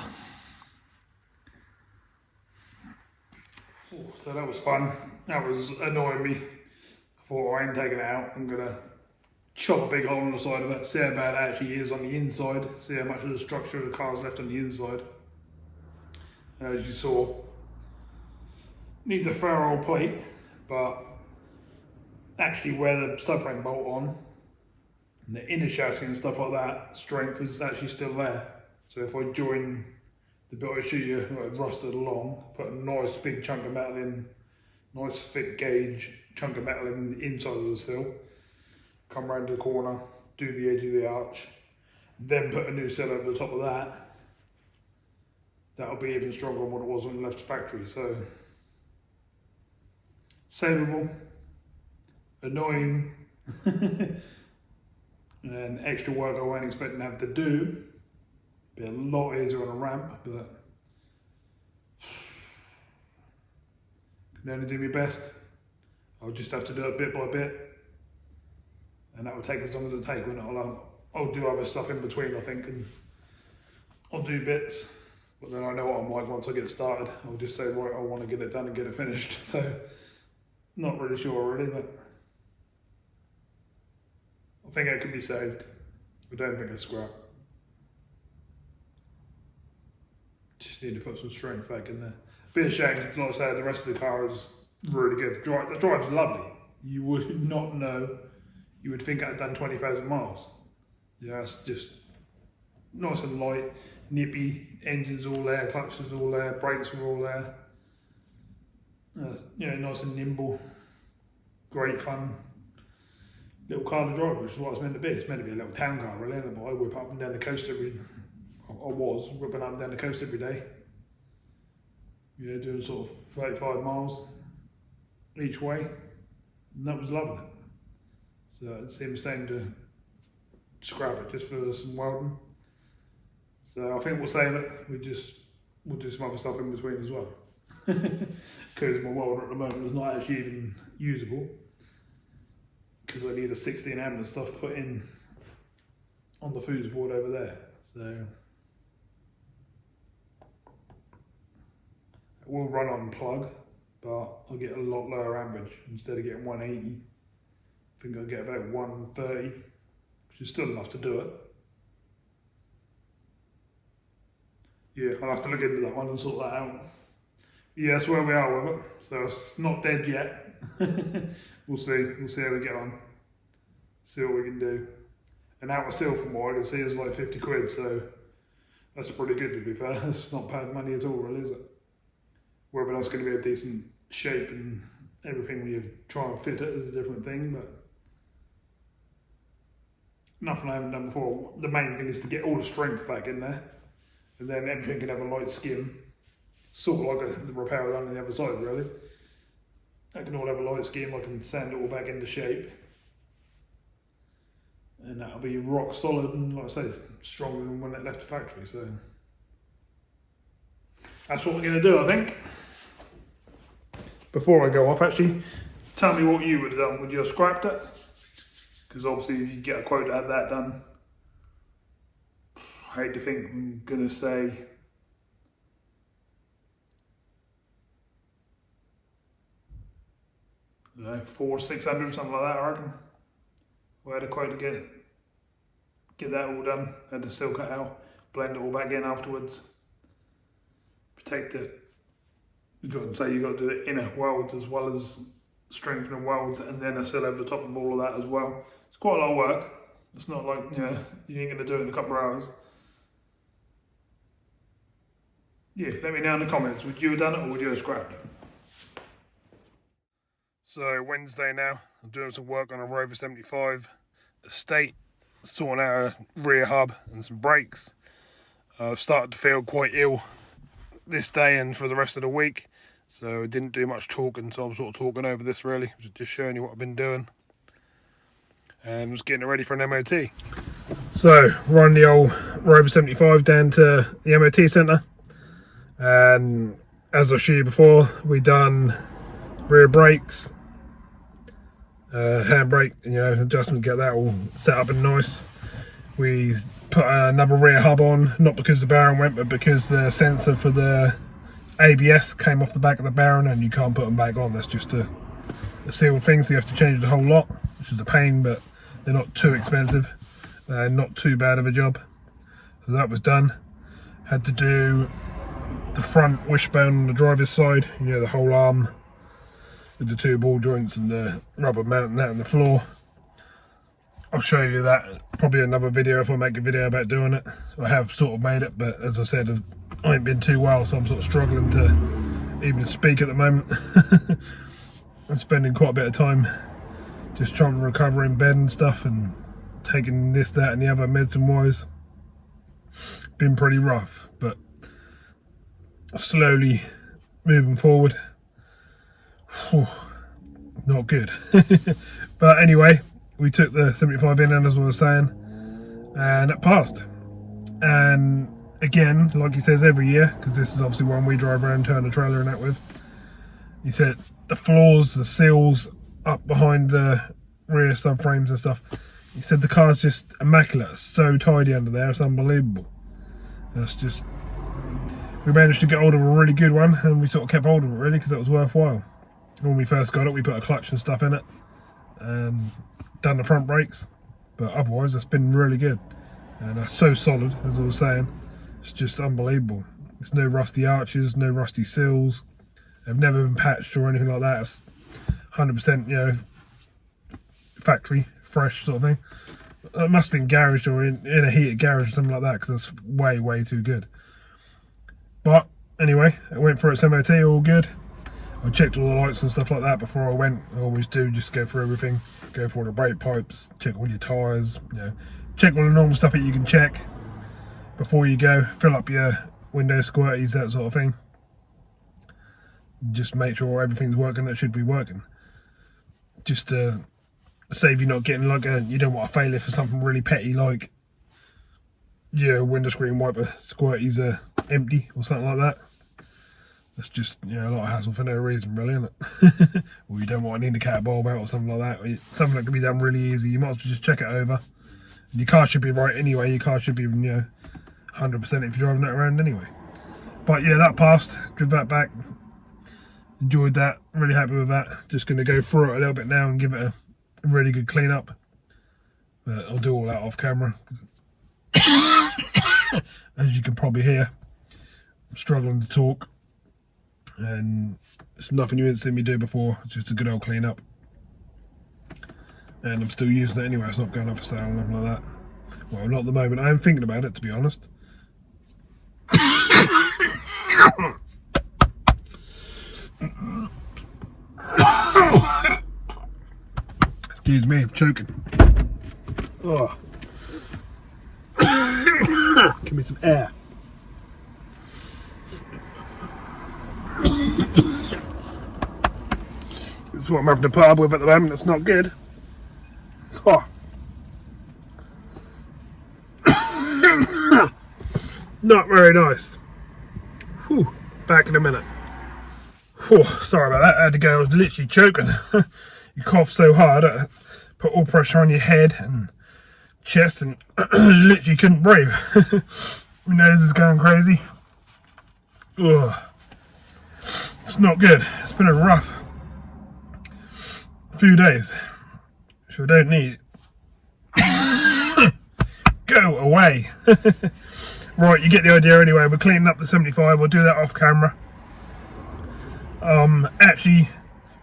So that was fun. That was annoying me. I thought, I ain't taking it out. I'm gonna chop a big hole on the side of it, see how bad it actually is on the inside, see how much of the structure of the car is left on the inside. And as you saw, needs a ferrule plate, but actually where the subframe bolt on, and the inner chassis and stuff like that, strength is actually still there. So if I join the bit I shoot you, like rusted along, put a nice big chunk of metal in, nice thick gauge chunk of metal in the inside of the sill, come round the corner, do the edge of the arch, then put a new sill over the top of that, that'll be even stronger than what it was when it left the factory. So savable, annoying, and extra work I weren't expecting to have to do. Be a lot easier on a ramp, but can only do my best. I'll just have to do it bit by bit, and that will take as long as it takes. I'll do other stuff in between, I think, and I'll do bits, but then I know what I'm like once I get started. I'll just say, right, I want to get it done and get it finished. So, not really sure already, but I think it can be saved. I don't think it's scrap. Just need to put some strength back in there. Be a shame, like I say, the rest of the car is really good. The drive's lovely. You would not know. You would think I'd done 20,000 miles. Yeah, it's just nice and light, nippy. Engine's all there, clutch is all there, brakes are all there. You know, nice and nimble. Great fun. Little car to drive, which is what it's meant to be. It's meant to be a little town car, really, isn't it? But I whip up and down the coast I was whipping up and down the coast every day. Yeah, doing sort of 35 miles each way, and that was lovely. So it seems shame to scrap it just for some welding. So I think we'll save it. We'll do some other stuff in between as well. Because my welder at the moment is not actually even usable, because I need a 16 amp and stuff put in on the fuse board over there. So it will run on plug, but I'll get a lot lower amperage. Instead of getting 180, I think I'll get about 130, which is still enough to do it. Yeah, I'll have to look into that one and sort that out. Yeah, that's where we are with it. So it's not dead yet. We'll see how we get on. See what we can do. And out of sill from what I can see is like 50 quid, so that's pretty good, to be fair. That's not bad money at all, really, is it? Whether that's going to be a decent shape and everything when you try and fit it is a different thing, but nothing I haven't done before. The main thing is to get all the strength back in there, and then everything can have a light skim, sort of like the repair done on the other side, really. That can all have a light skim. I can sand it all back into shape, and that'll be rock solid and, like I say, stronger than when it left the factory. So that's what we're going to do, I think. Before I go off, actually, tell me what you would have done. Would you have scrapped it? Because obviously if you get a quote to have that done, I hate to think I'm going to say I don't know, 400-600, something like that, I reckon. We had a quote to get that all done. Had the sill cut out, blend it all back in afterwards, protect it. You've got to do the inner welds as well as strengthening welds, and then a sill over the top of all of that as well. It's quite a lot of work. It's not like, you know, you ain't going to do it in a couple of hours. Yeah, let me know in the comments, would you have done it or would you have scrapped it? So Wednesday now, I'm doing some work on a Rover 75 estate, sorting out a rear hub and some brakes. I've started to feel quite ill this day and for the rest of the week, so I didn't do much talking, so I'm sort of talking over this really, just showing you what I've been doing. And just getting it ready for an MOT. So we're on the old Rover 75 down to the MOT centre, and as I showed you before, we done rear brakes, handbrake, you know, adjustment, get that all set up and nice. We put another rear hub on, not because the bearing went, but because the sensor for the ABS came off the back of the bearing and you can't put them back on. That's just a sealed thing, so you have to change the whole lot, which is a pain, but they're not too expensive, not too bad of a job. So that was done. Had to do the front wishbone on the driver's side, you know, the whole arm with the two ball joints and the rubber mounting that on the floor. I'll show you that, probably another video if I make a video about doing it. I have sort of made it, but as I said, I ain't been too well, so I'm sort of struggling to even speak at the moment. I'm spending quite a bit of time just trying to recover in bed and stuff, and taking this, that and the other medicine wise. Been pretty rough, but slowly moving forward. Whew, not good. But anyway, we took the 75 in, as I was saying, and it passed. And again, like he says every year, because this is obviously one we drive around, turn the trailer and that with, he said the floors, the sills up behind the rear subframes and stuff, he said the car's just immaculate. It's so tidy under there, it's unbelievable. That's just, we managed to get hold of a really good one, and we sort of kept hold of it really because it was worthwhile. When we first got it, we put a clutch and stuff in it and done the front brakes, but otherwise it's been really good. And that's so solid, as I was saying, it's just unbelievable. There's no rusty arches, no rusty sills, they've never been patched or anything like that. It's 100%, you know, factory fresh sort of thing. It must have been garaged or in a heated garage or something like that, because that's way too good. But anyway, I went for its MOT, all good. I checked all the lights and stuff like that before I went. I always do, just go through everything, go for all the brake pipes, check all your tyres, you know, check all the normal stuff that you can check before you go. Fill up your window squirties, that sort of thing. Just make sure everything's working that should be working. Just to save you not getting like you don't want a failure for something really petty like your window screen wiper squirties are empty or something like that. That's just, you know, a lot of hassle for no reason really, isn't it? Or you don't want an indicator bulb out or something like that. Or something that can be done really easy. You might as well just check it over. Your car should be right anyway. Your car should be, you know, 100% if you're driving it around anyway. But yeah, that passed. Drove that back. Enjoyed that. Really happy with that. Just going to go through it a little bit now and give it a really good clean up. But I'll do all that off camera. As you can probably hear, I'm struggling to talk. And it's nothing you didn't see me do before. It's just a good old clean up. And I'm still using it anyway. It's not going up for sale or nothing like that. Well, not at the moment. I am thinking about it, to be honest. Excuse me, I'm choking. Oh. Give me some air. This is what I'm having to put up with at the moment. It's not good. Oh. Not very nice. Whew. Back in a minute. Whew. Sorry about that. I had to go. I was literally choking. You cough so hard, put all pressure on your head and chest, and literally couldn't breathe. My nose is going crazy. Ugh. It's not good. It's been a rough few days, so I don't need it. Go away. Right, you get the idea anyway. We're cleaning up the 75. We'll do that off camera. Actually,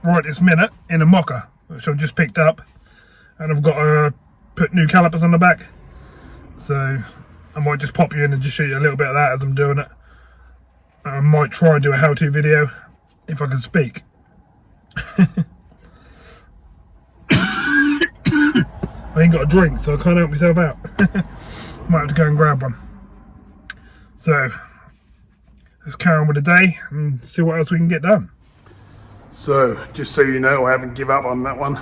right this minute in a Mokka, which I've just picked up, and I've got to put new calipers on the back. So I might just pop you in and just show you a little bit of that as I'm doing it. I might try and do a how-to video if I can speak. I ain't got a drink, so I can't help myself out. Might have to go and grab one. So let's carry on with the day and see what else we can get done. So just so you know, I haven't given up on that one.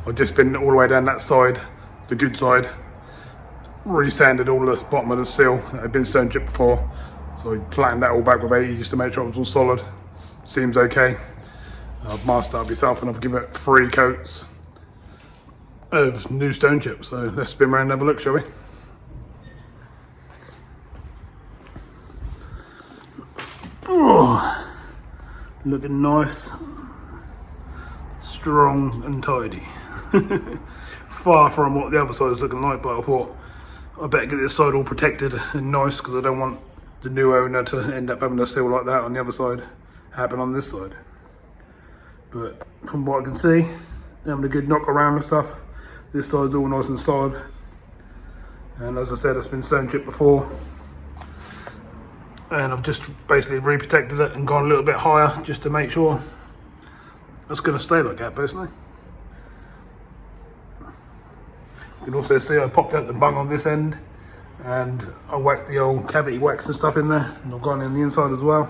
I've just been all the way down that side, the good side, re-sanded all the bottom of the sill. I've been stone chipped before, so I flattened that all back with 80 just to make sure it was all solid. Seems okay. I've masked up myself and I've given it 3 coats of new stone chips. So let's spin around and have a look, shall we? Oh, looking nice, strong and tidy. Far from what the other side is looking like, but I thought I better get this side all protected and nice, because I don't want the new owner to end up having a sill like that on the other side happen on this side. But from what I can see, having a good knock around and stuff, this side's all nice and solid. And as I said, it's been stone chipped before. And I've just basically re-protected it and gone a little bit higher just to make sure it's going to stay like that, basically. You can also see I popped out the bung on this end and I whacked the old cavity wax and stuff in there, and I've gone in the inside as well.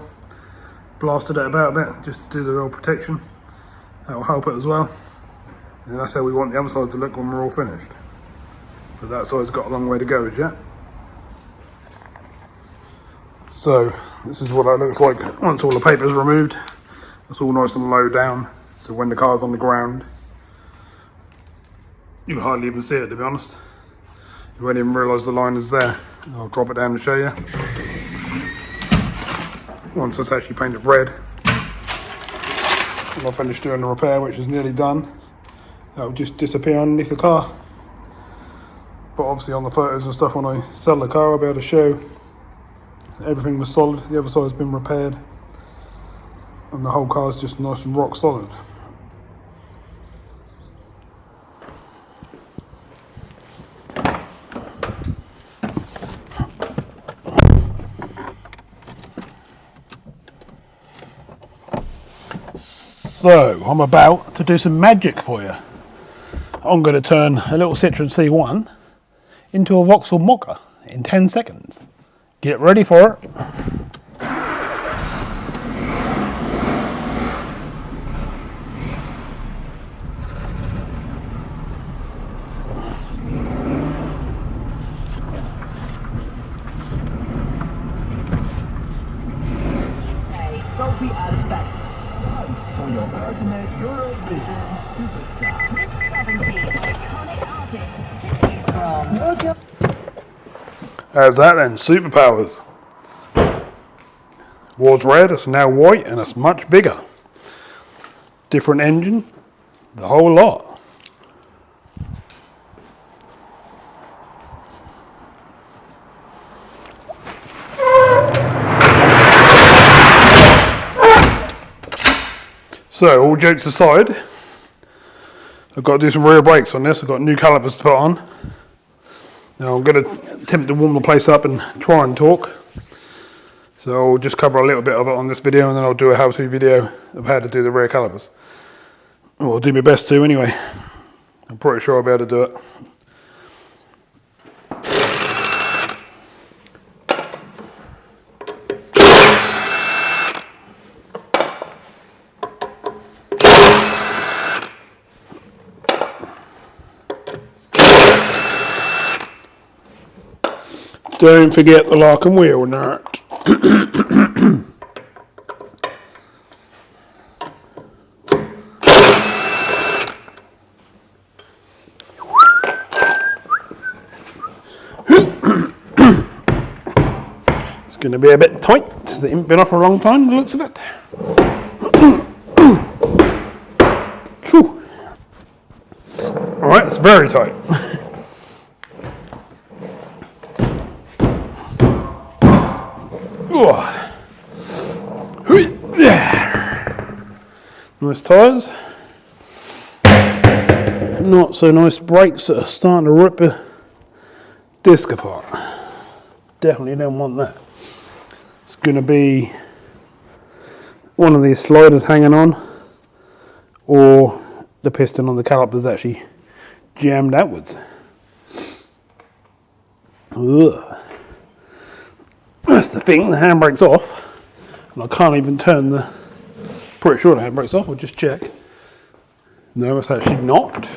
Blasted it about a bit just to do the old protection. That will help it as well. And that's how we want the other side to look when we're all finished. But that side's got a long way to go as yet. So this is what that looks like once all the paper's removed. It's all nice and low down, so when the car's on the ground, you hardly even see it, to be honest. You won't even realise the line is there. I'll drop it down to show you. Once it's actually painted red, and I'll finish doing the repair, which is nearly done, that will just disappear underneath the car. But obviously on the photos and stuff when I sell the car, I'll be able to show everything was solid, the other side's been repaired, and the whole car's just nice and rock solid. So I'm about to do some magic for you. I'm going to turn a little CITROEN C1 into a Vauxhall Mokka in 10 seconds. Get ready for it. Sophie as best host for your ultimate Eurovision superstar. 70 iconic artists to choose from. How's that then? Superpowers. Was red, it's now white, and it's much bigger. Different engine, the whole lot. So, all jokes aside, I've got to do some rear brakes on this. I've got new calipers to put on. Now I'm going to attempt to warm the place up and try and talk. So I'll just cover a little bit of it on this video, and then I'll do a how-to video of how to do the rear calipers. Well, I'll do my best to anyway. I'm pretty sure I'll be able to do it. Don't forget the lock and wheel nut. It's going to be a bit tight. It hasn't been off for a long time, the looks of it. Alright, it's very tight. Nice tyres. Not so nice brakes that are starting to rip the disc apart. Definitely don't want that. It's going to be one of these sliders hanging on, or the piston on the caliper's actually jammed outwards. Ugh. That's the thing, the handbrake's off, and I can't even turn the, pretty sure the handbrake's off, I'll just check. No, it's actually not.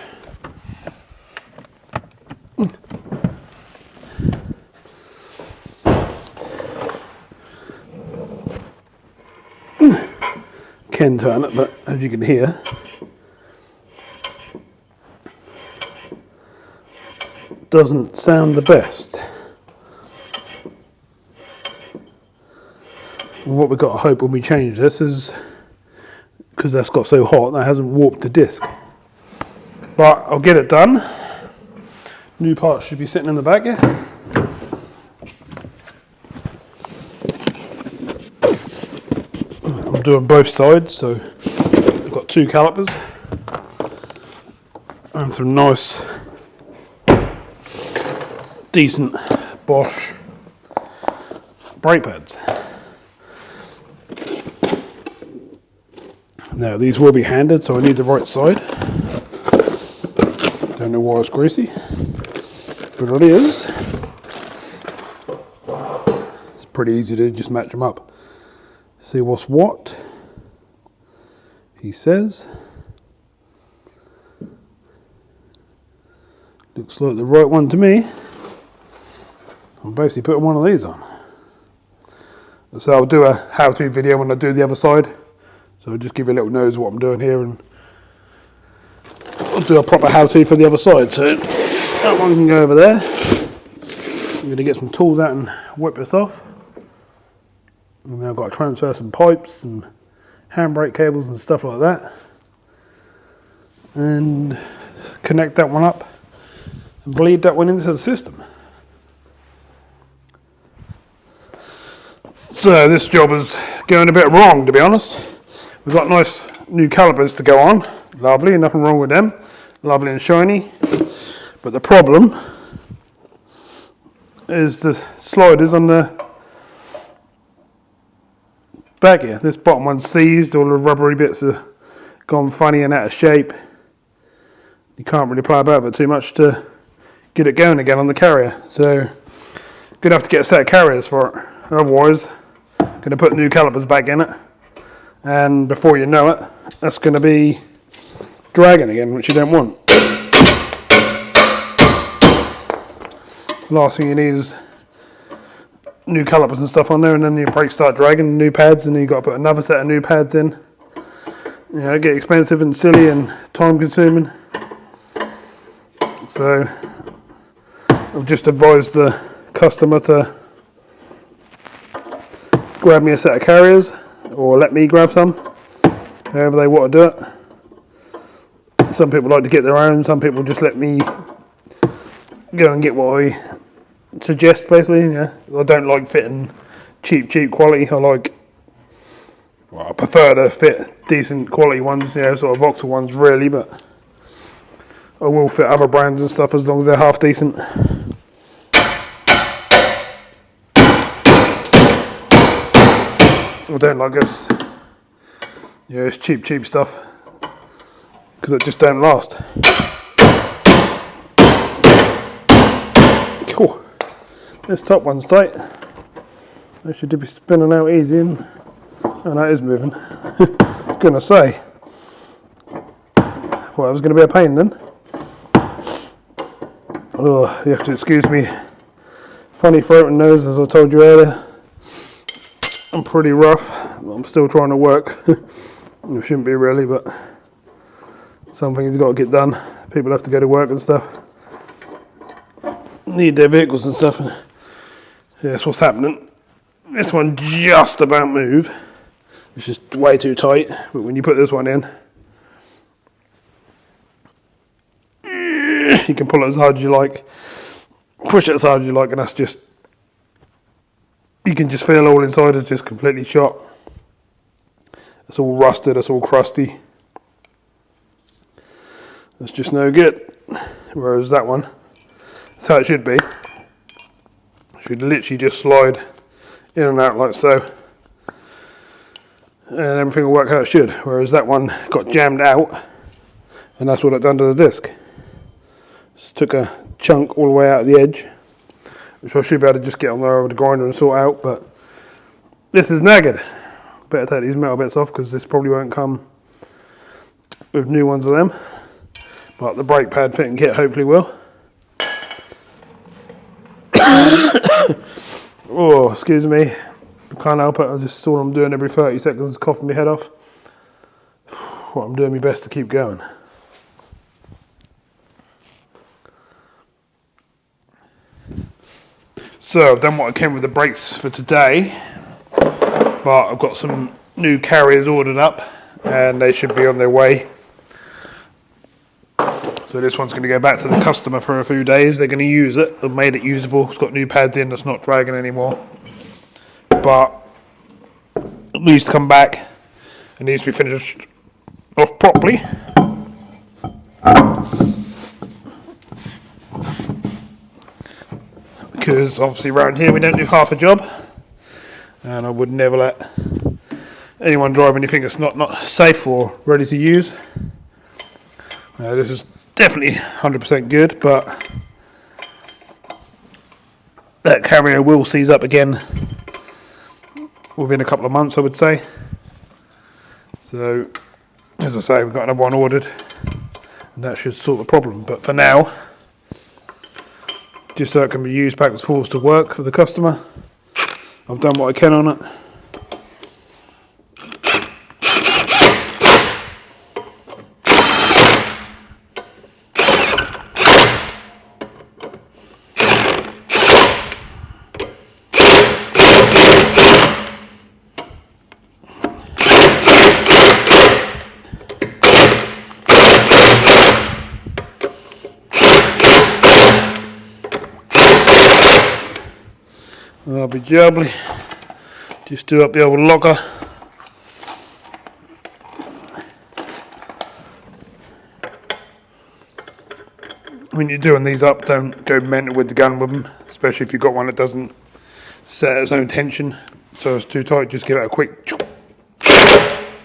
Can turn it, but as you can hear, doesn't sound the best. What we've got to hope when we change this is, because that's got so hot, that hasn't warped the disc. But I'll get it done. New parts should be sitting in the back here. I'm doing both sides, so I've got two calipers and some nice, decent Bosch brake pads. Now these will be handed, so I need the right side. Don't know why it's greasy, but it is. It's pretty easy to just match them up. See what's what, he says. Looks like the right one to me. I'm basically putting one of these on. So I'll do a how-to video when I do the other side. So I'll just give you a little nose of what I'm doing here, and I'll do a proper how-to for the other side. So that one can go over there. I'm going to get some tools out and whip this off. And then I've got to transfer some pipes and handbrake cables and stuff like that. And connect that one up and bleed that one into the system. So this job is going a bit wrong, to be honest. We've got nice new calipers to go on. Lovely, nothing wrong with them. Lovely and shiny. But the problem is the sliders on the back here. This bottom one's seized, all the rubbery bits have gone funny and out of shape. You can't really play about it too much to get it going again on the carrier. So, gonna have to get a set of carriers for it. Otherwise, gonna put new calipers back in it. And before you know it, that's gonna be dragging again, which you don't want. Last thing you need is new calipers and stuff on there, and then your brakes start dragging, new pads, and then you've got to put another set of new pads in. You know, it gets expensive and silly and time consuming. So I've just advised the customer to grab me a set of carriers, or let me grab some, however they want to do it. Some people like to get their own, some people just let me go and get what I suggest, basically. Yeah, I don't like fitting cheap quality. I prefer to fit decent quality ones, yeah, sort of Vauxhall ones really, but I will fit other brands and stuff as long as they're half decent. I don't like this, yeah, it's cheap stuff, because it just don't last. Cool. This top one's tight. That should be spinning out easy, and that is moving. I was gonna say, well, it was gonna be a pain then. Oh, you have to excuse me. Funny throat and nose, as I told you earlier. I'm pretty rough. I'm still trying to work. It shouldn't be really, but some things got to get done. People have to go to work and stuff. Need their vehicles and stuff. Yeah, that's what's happening. This one just about moved. It's just way too tight. But when you put this one in, you can pull it as hard as you like, push it as hard as you like, and that's just, you can just feel all inside is just completely shot. It's all rusted, it's all crusty. It's just no good. Whereas that one, that's how it should be. It should literally just slide in and out like so, and everything will work how it should. Whereas that one got jammed out, and that's what it done to the disc. Just took a chunk all the way out of the edge, which I should be able to just get on there with the grinder and sort out, but this is nagged. Better take these metal bits off, because this probably won't come with new ones of them, but the brake pad fitting kit hopefully will. Oh, excuse me, I can't help it. I just saw what I'm doing every 30 seconds, coughing my head off. Well, I'm doing my best to keep going. So I've done what I can with the brakes for today, but I've got some new carriers ordered up and they should be on their way. So this one's going to go back to the customer for a few days. They're going to use it. They've made it usable. It's got new pads in. It's not dragging anymore. But it needs to come back. It needs to be finished off properly. Because obviously around here we don't do half a job. And I would never let anyone drive anything that's not safe or ready to use. This is definitely 100% good, but that carrier will seize up again within a couple of months, I would say. So, as I say, we've got another one ordered, and that should sort the problem. But for now, just so it can be used backwards forwards to work for the customer. I've done what I can on it. Lovely jubbly. Just do up the old locker. When you're doing these up, don't go mental with the gun with them, especially if you've got one that doesn't set its own tension. So it's too tight, just give it a quick.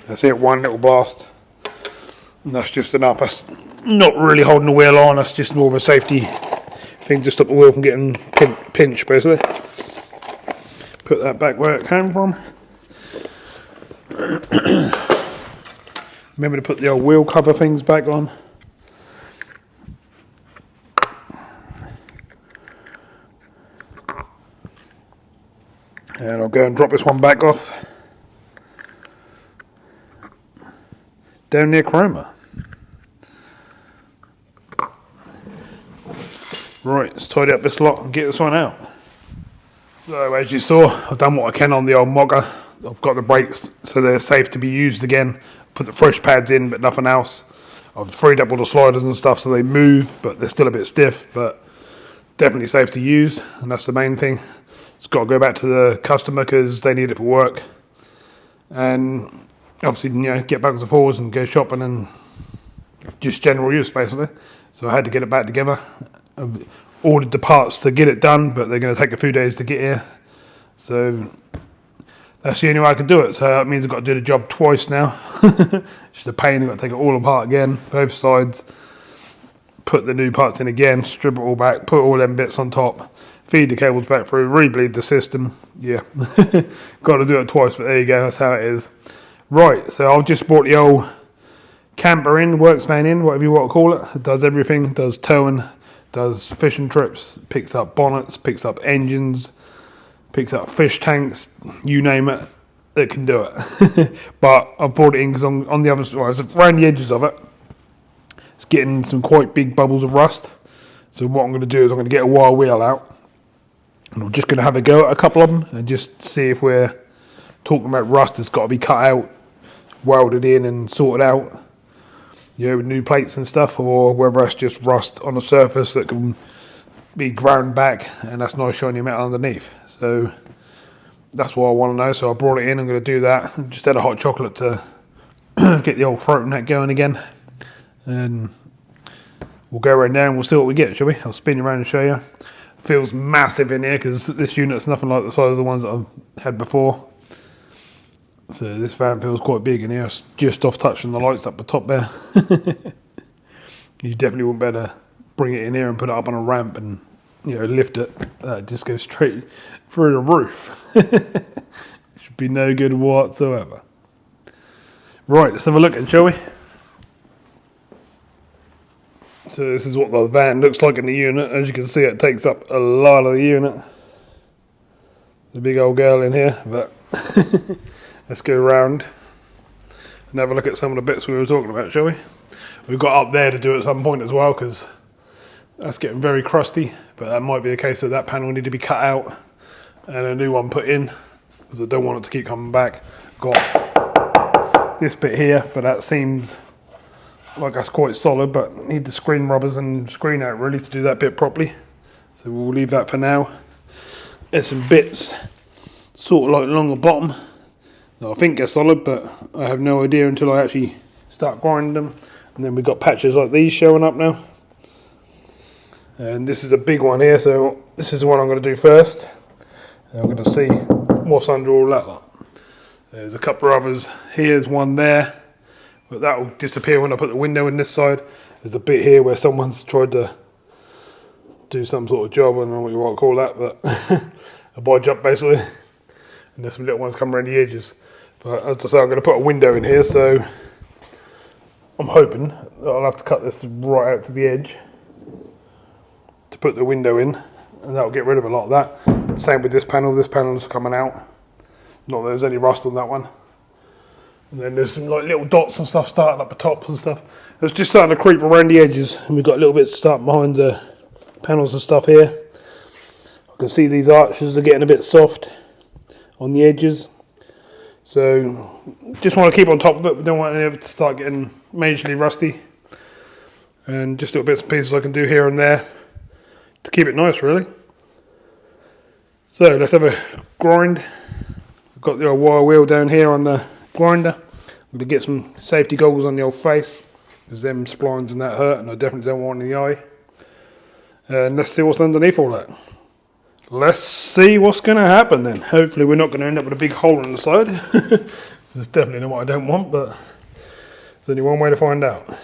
That's it, one little blast. And that's just enough. That's not really holding the wheel on, that's just more of a safety thing to stop the wheel from getting pinched basically. Put that back where it came from. Remember to put the old wheel cover things back on. And I'll go and drop this one back off down near Chroma. Right, let's tidy up this lot and get this one out. So as you saw, I've done what I can on the old Mokka. I've got the brakes so they're safe to be used again. Put the fresh pads in, but nothing else. I've freed up all the sliders and stuff so they move, but they're still a bit stiff, but definitely safe to use, and that's the main thing. It's got to go back to the customer because they need it for work. And obviously, you know, get backwards and forwards and go shopping and just general use basically. So I had to get it back together. I've ordered the parts to get it done, but they're going to take a few days to get here. So that's the only way I can do it. So that means I've got to do the job twice now. It's just a pain. I've got to take it all apart again, both sides, put the new parts in again, strip it all back, put all them bits on top, feed the cables back through, re-bleed the system. Yeah, got to do it twice, but there you go, that's how it is. Right, so I've just brought the old camper in, works van in, whatever you want to call it. It does everything, does towing, does fishing trips, picks up bonnets, picks up engines, picks up fish tanks, you name it, it can do it. But I've brought it in because on the other side, around the edges of it, it's getting some quite big bubbles of rust. So what I'm going to do is I'm going to get a wire wheel out, and I'm just going to have a go at a couple of them and just see if we're talking about rust that's got to be cut out, welded in and sorted out, you know, with new plates and stuff, or whether it's just rust on the surface that can be ground back and that's nice shiny metal underneath. So that's what I want to know. So I brought it in, I'm going to do that. Just had a hot chocolate to get the old throat neck going again, and we'll go around there and we'll see what we get, shall we? I'll spin you around and show you. Feels massive in here because this unit's nothing like the size of the ones that I've had before. So this van feels quite big in here. It's just off touching the lights up the top there. You definitely wouldn't better bring it in here and put it up on a ramp and, you know, lift it. It just goes straight through the roof. Should be no good whatsoever. Right, let's have a look at it, shall we? So this is what the van looks like in the unit. As you can see, it takes up a lot of the unit. There's a big old girl in here, but let's go around and have a look at some of the bits we were talking about, shall we? We've got up there to do at some point as well because that's getting very crusty, but that might be a case that panel will need to be cut out and a new one put in because I don't want it to keep coming back. Got this bit here, but that seems like that's quite solid, but need the screen rubbers and screen out really to do that bit properly. So we'll leave that for now. There's some bits sort of like along the bottom that I think are solid, but I have no idea until I actually start grinding them. And then we've got patches like these showing up now. And this is a big one here, so this is the one I'm going to do first. And I'm going to see what's under all that lot. There's a couple of others. Here's one there, but that will disappear when I put the window in this side. There's a bit here where someone's tried to do some sort of job, I don't know what you want to call that, but a bodge up basically. And there's some little ones coming around the edges. But as I say, I'm going to put a window in here, so I'm hoping that I'll have to cut this right out to the edge to put the window in. and that'll get rid of a lot of that. Same with this panel. This panel's coming out. Not that there's any rust on that one. And then there's some like little dots and stuff starting up the tops and stuff. It's just starting to creep around the edges, and we've got a little bit starting behind the panels and stuff here. I can see these arches are getting a bit soft on the edges. So just want to keep on top of it. We don't want any of it to start getting majorly rusty. And just little bits and pieces I can do here and there to keep it nice, really. So let's have a grind. I've got the old wire wheel down here on the grinder. I'm going to get some safety goggles on the old face, because them splines and that hurt, and I definitely don't want in the eye. And let's see what's underneath all that. Let's see what's going to happen then. Hopefully we're not going to end up with a big hole in the side. This is definitely not what I don't want, but there's only one way to find out.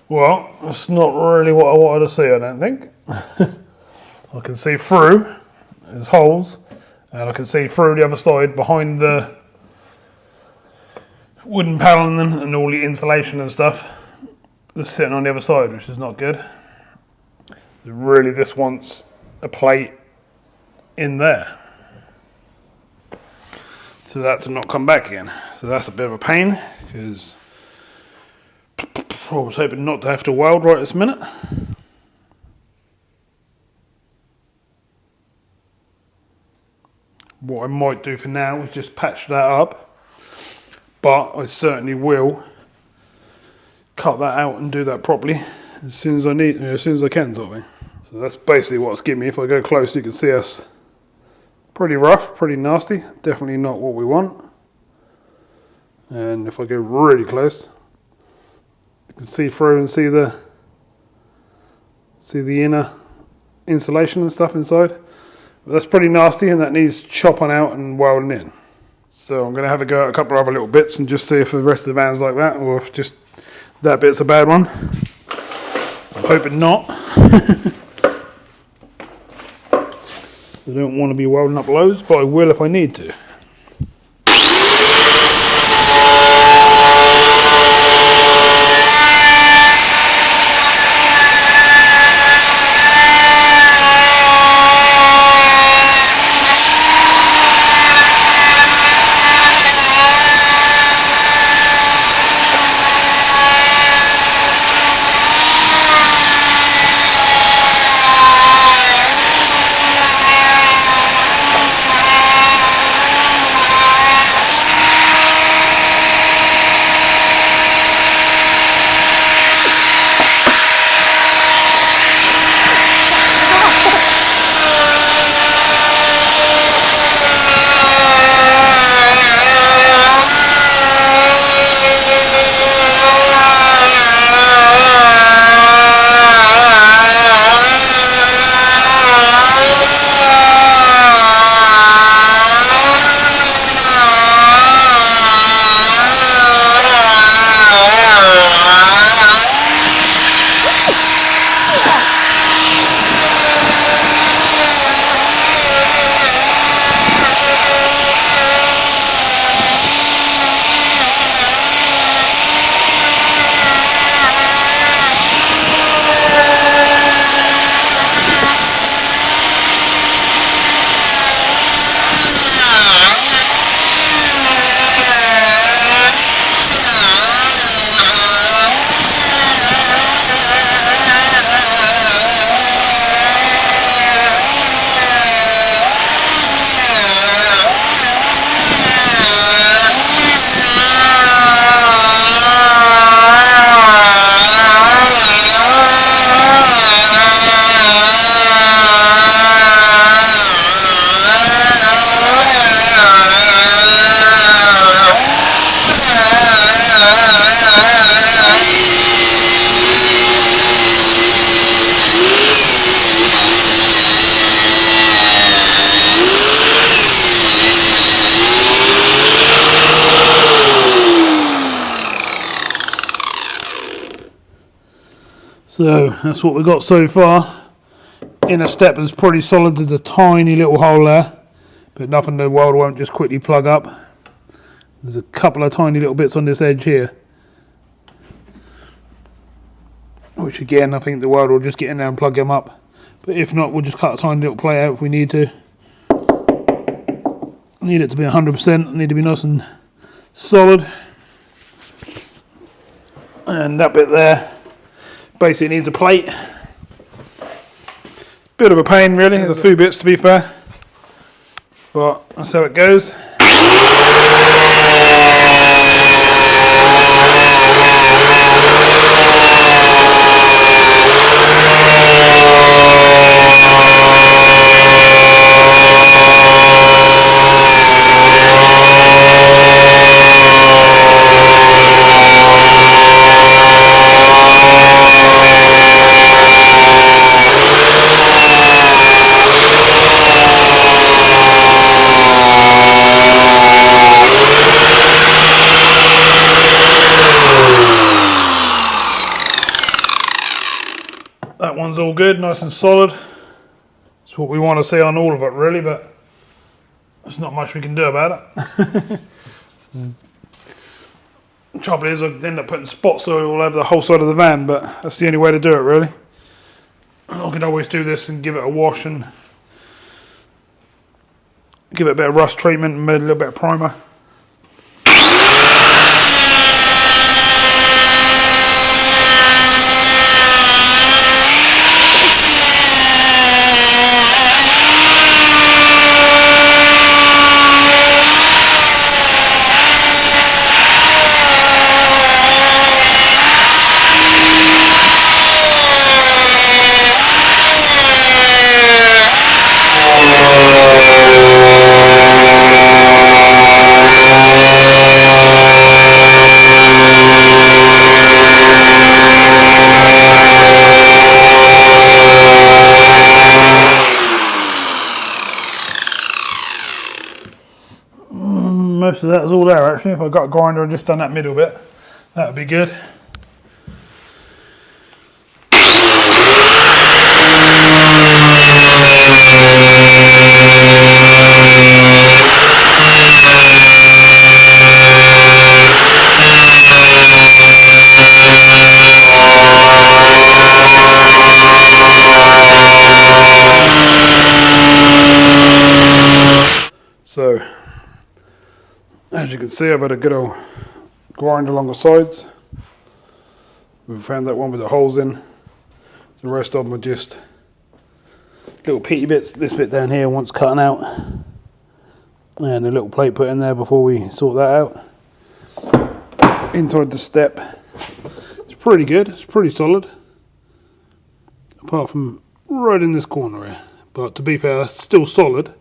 Well, that's not really what I wanted to see, I don't think. I can see through, there's holes, and I can see through the other side behind the wooden paneling and all the insulation and stuff that's sitting on the other side, which is not good. So really this wants a plate in there, so that to not come back again. So that's a bit of a pain, because I was hoping not to have to weld right this minute. What I might do for now is just patch that up, but I certainly will cut that out and do that properly as soon as I need, as soon as I can, sort of thing. So that's basically what it's giving me. If I go close, you can see us pretty rough, pretty nasty. Definitely not what we want. And if I go really close, you can see through and see the inner insulation and stuff inside. But that's pretty nasty, and that needs chopping out and welding in. So I'm going to have a go at a couple of other little bits and just see if the rest of the van's like that, or if just that bit's a bad one. I'm hoping not. So I don't want to be welding up loads, but I will if I need to. So that's what we got so far. Inner step is pretty solid. There's a tiny little hole there, but nothing the welder won't just quickly plug up. There's a couple of tiny little bits on this edge here, which again I think the welder will just get in there and plug them up. But if not, we'll just cut a tiny little plate out if we need to. Need it to be 100%, need to be nice and solid. And that bit there basically needs a plate. Bit of a pain really, there's a few bits to be fair, but that's how it goes. That one's all good, nice and solid. It's what we want to see on all of it really, but there's not much we can do about it. The trouble is I end up putting spots all over the whole side of the van, but that's the only way to do it really. I can always do this and give it a wash and give it a bit of rust treatment and a little bit of primer. Most of that is all there actually. If I got a grinder and just done that middle bit, that would be good. So, as you can see, I've had a good old grind along the sides. We've found that one with the holes in. The rest of them are just little peaty bits. This bit down here wants cutting out, and a little plate put in there before we sort that out. Inside the step, it's pretty good, it's pretty solid, apart from right in this corner here. But to be fair, that's still solid,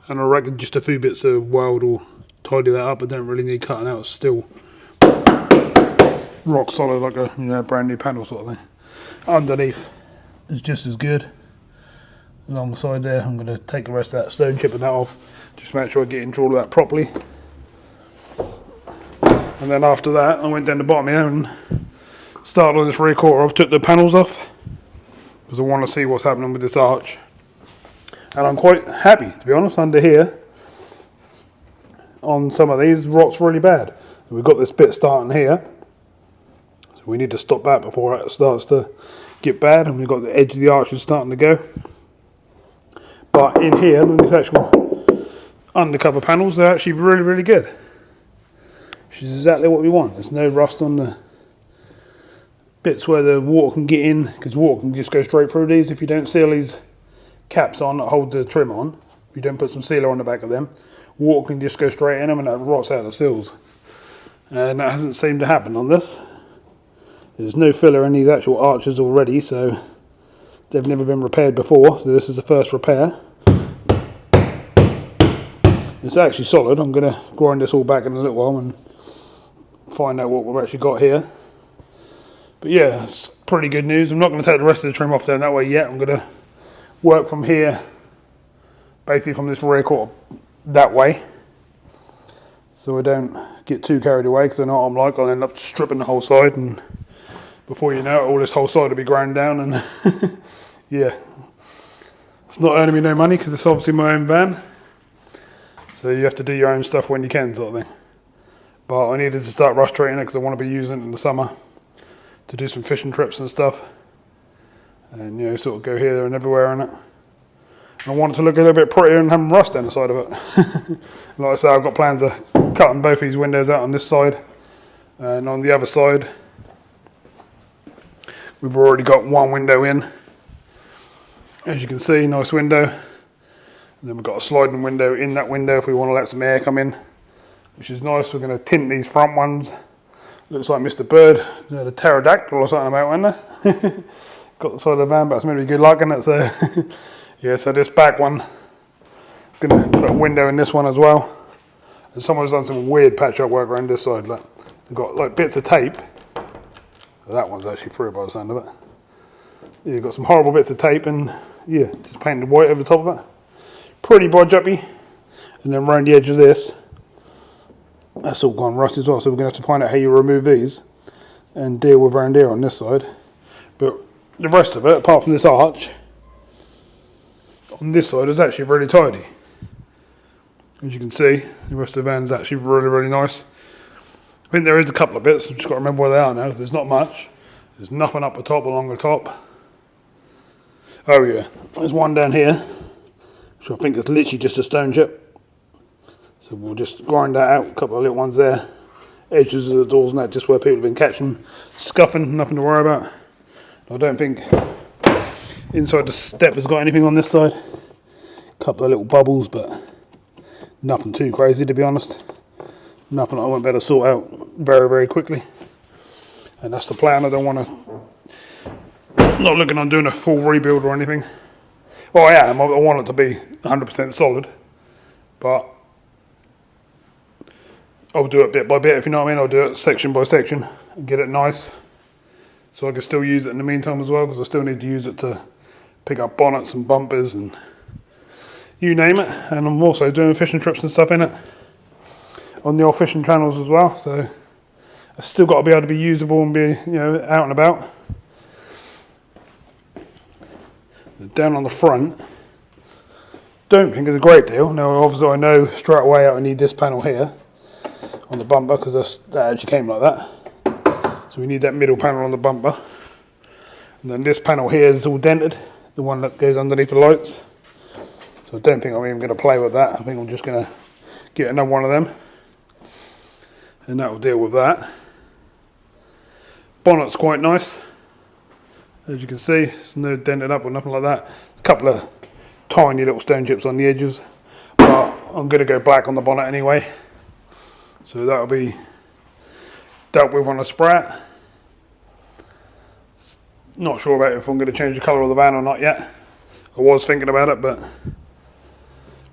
and I reckon just a few bits of weld will tidy that up. I don't really need cutting out. It's still rock solid, like a brand new panel sort of thing. Underneath is just as good. Along the side there, I'm going to take the rest of that stone chip and that off, just make sure I get into all of that properly. And then after that, I went down the bottom here and started on this rear quarter. I've took the panels off because I want to see what's happening with this arch. And I'm quite happy, to be honest. Under here, on some of these, rot's really bad. So we've got this bit starting here, so we need to stop that before it starts to get bad, and we've got the edge of the arches starting to go. But in here, these actual undercover panels, they're actually really, really good, which is exactly what we want. There's no rust on the bits where the water can get in, because water can just go straight through these if you don't seal these caps on that hold the trim on. If you don't put some sealer on the back of them, water can just go straight in them and that rots out the sills. And that hasn't seemed to happen on this. There's no filler in these actual arches already, so they've never been repaired before, so this is the first repair. It's actually solid. I'm going to grind this all back in a little while and find out what we've actually got here. But yeah, it's pretty good news. I'm not going to take the rest of the trim off down that way yet. I'm going to work from here, basically from this rear quarter that way, so I don't get too carried away, because I know what I'm like. I'll end up stripping the whole side and before you know it, all this whole side will be ground down, and yeah, it's not earning me no money because it's obviously my own van. So you have to do your own stuff when you can, sort of thing. But I needed to start rust treating it because I want to be using it in the summer to do some fishing trips and stuff, and you know, sort of go here, there, and everywhere in it. And I want it to look a little bit prettier and have rust down the side of it. Like I say, I've got plans of cutting both these windows out on this side, and on the other side, we've already got one window in. As you can see, nice window. And then we've got a sliding window in that window if we want to let some air come in, which is nice. We're going to tint these front ones. Looks like Mr. Bird, the pterodactyl or something about, wasn't there? Got the side of the van, but it's meant to be good luck, isn't it? So, yeah, so this back one, I'm going to put a window in this one as well. And someone's done some weird patch-up work around this side. Like, they've got like bits of tape. Well, that one's actually through by the sound of it. Yeah, you've got some horrible bits of tape and, yeah, just painted white over the top of it. Pretty bodge-uppy. And then around the edge of this, that's all gone rust as well, so we're going to have to find out how you remove these and deal with around here on this side. But the rest of it, apart from this arch, on this side is actually really tidy. As you can see, the rest of the van's actually really, really nice. I think there is a couple of bits, I've just got to remember where they are now. There's not much. There's nothing up the top, along the top. Oh yeah, there's one down here, which I think is literally just a stone chip. So we'll just grind that out, a couple of little ones there. Edges of the doors and that, just where people have been catching, scuffing, nothing to worry about. I don't think inside the step has got anything on this side. A couple of little bubbles, but nothing too crazy, to be honest. Nothing I won't be able to sort out very, very quickly. And that's the plan. I don't want to, not looking on doing a full rebuild or anything. Well, I am. I want it to be 100% solid, but I'll do it bit by bit, if you know what I mean. I'll do it section by section and get it nice, so I can still use it in the meantime as well, because I still need to use it to pick up bonnets and bumpers and you name it. And I'm also doing fishing trips and stuff in it on the old fishing channels as well, so I've still got to be able to be usable and be, you know, out and about. Down on the front, don't think it's a great deal. Now obviously I know straight away I need this panel here on the bumper, because that actually came like that. So we need that middle panel on the bumper. And then this panel here is all dented, the one that goes underneath the lights. So I don't think I'm even going to play with that. I think I'm just going to get another one of them, and that will deal with that. Bonnet's quite nice. As you can see, it's no dented up or nothing like that. A couple of tiny little stone chips on the edges, but I'm going to go black on the bonnet anyway. So that'll be dealt with on a sprat. Not sure about if I'm going to change the colour of the van or not yet. I was thinking about it, but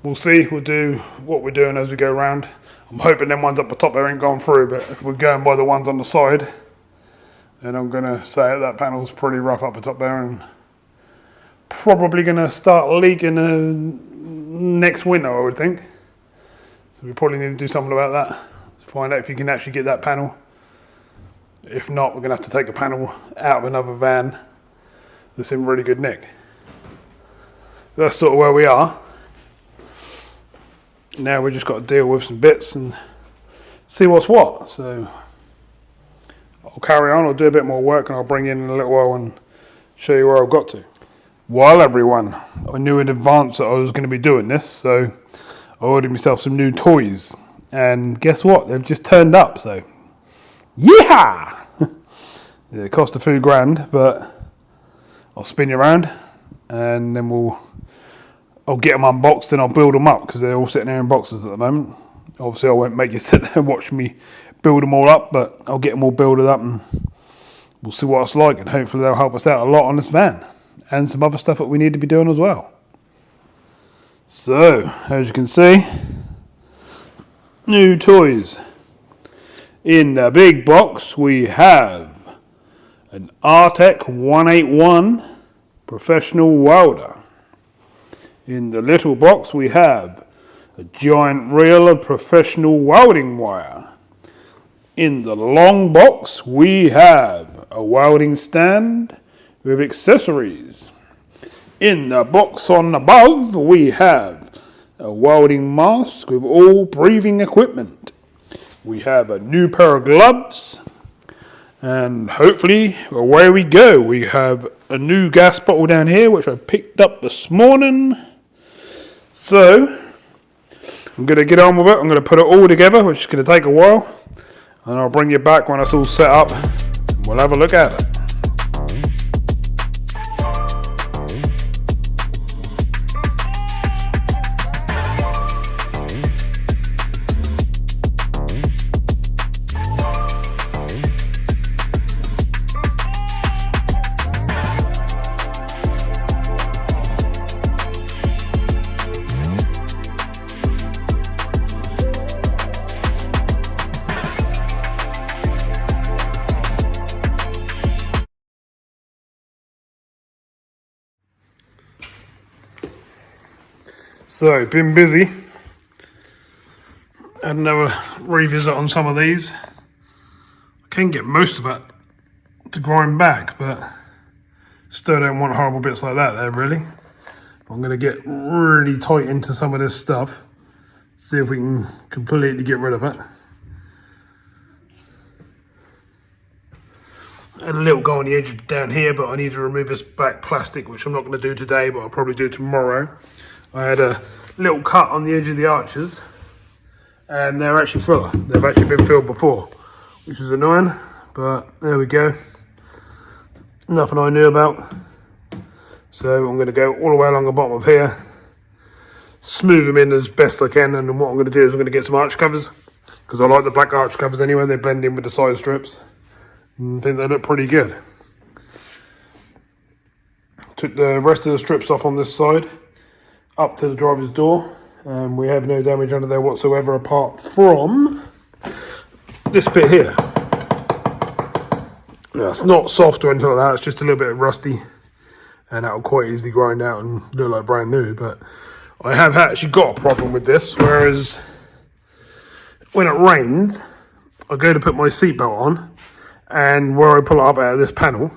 we'll see. We'll do what we're doing as we go around. I'm hoping them ones up the top there ain't gone through, but if we're going by the ones on the side, then I'm going to say that panel's pretty rough up the top there, and probably going to start leaking next winter, I would think. So we probably need to do something about that. Find out if you can actually get that panel. If not, we're going to have to take a panel out of another van that's in really good nick. That's sort of where we are. Now we've just got to deal with some bits and see what's what. So I'll carry on, I'll do a bit more work, and I'll bring in a little while and show you where I've got to. Well, everyone, I knew in advance that I was going to be doing this, so I ordered myself some new toys. And guess what? They've just turned up, so yeah! Yeah, it cost a few grand, but I'll spin you around, and then I'll get them unboxed and I'll build them up, because they're all sitting there in boxes at the moment. Obviously I won't make you sit there and watch me build them all up, but I'll get them all builded up and we'll see what it's like, and hopefully they'll help us out a lot on this van and some other stuff that we need to be doing as well. So, as you can see, new toys. In the big box we have an Artec 181 professional welder. In the little box we have a giant reel of professional welding wire. In the long box we have a welding stand with accessories. In the box on above, we have a welding mask with all breathing equipment. We have a new pair of gloves, and hopefully away we go. We have a new gas bottle down here which I picked up this morning. So I'm going to get on with it. I'm going to put it all together, which is going to take a while, and I'll bring you back when it's all set up and we'll have a look at it. So, been busy. Had another revisit on some of these. I can get most of it to grind back, but still don't want horrible bits like that there, really. I'm going to get really tight into some of this stuff. See if we can completely get rid of it. Had a little go on the edge down here, but I need to remove this back plastic, which I'm not going to do today, but I'll probably do tomorrow. I had a little cut on the edge of the arches, and they're actually fuller. They've actually been filled before, which is annoying, but there we go. Nothing I knew about. So I'm going to go all the way along the bottom of here, smooth them in as best I can, and then what I'm going to do is I'm going to get some arch covers, because I like the black arch covers anyway. They blend in with the side strips, and I think they look pretty good. Took the rest of the strips off on this side, up to the driver's door, and we have no damage under there whatsoever apart from this bit here. Now, it's not soft or anything like that, it's just a little bit rusty, and that'll quite easily grind out and look like brand new. But I have actually got a problem with this, whereas when it rains, I go to put my seatbelt on, and where I pull it up out of this panel,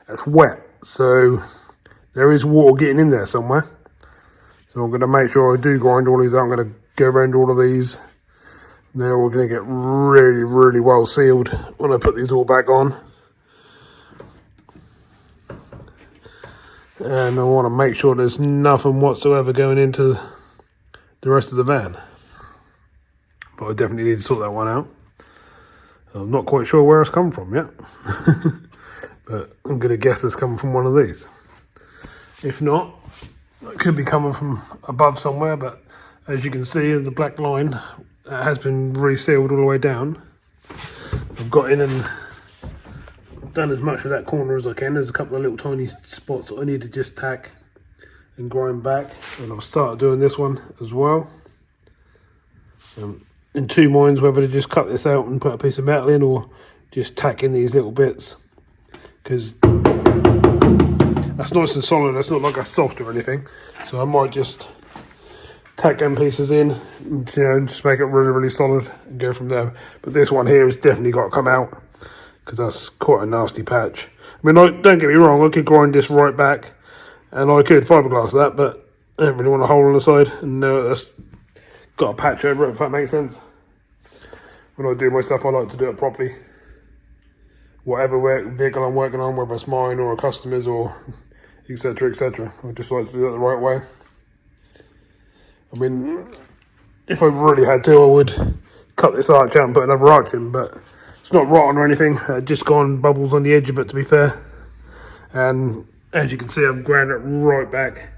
it's wet, so there is water getting in there somewhere. So I'm going to make sure I do grind all these out. I'm going to go around all of these. They're all going to get really, really well sealed when I put these all back on. And I want to make sure there's nothing whatsoever going into the rest of the van. But I definitely need to sort that one out. I'm not quite sure where it's come from yet. But I'm going to guess it's coming from one of these. If not, it could be coming from above somewhere, but as you can see, the black line has been resealed all the way down. I've got in and done as much of that corner as I can. There's a couple of little tiny spots that I need to just tack and grind back, and I'll start doing this one as well. In two minds whether to just cut this out and put a piece of metal in, or just tack in these little bits, because that's nice and solid. It's not like it's soft or anything, so I might just tack them pieces in, and, just make it really, really solid and go from there. But this one here has definitely got to come out, because that's quite a nasty patch. I mean, don't get me wrong, I could grind this right back, and I could fiberglass that, but I don't really want a hole on the side, and that's got a patch over it, if that makes sense. When I do my stuff, I like to do it properly. Whatever vehicle I'm working on, whether it's mine or a customer's or etc, etc, I just like to do it the right way. I mean, if I really had to, I would cut this arch out and put another arch in, but it's not rotten or anything. Just gone bubbles on the edge of it, to be fair. And as you can see, I've ground it right back,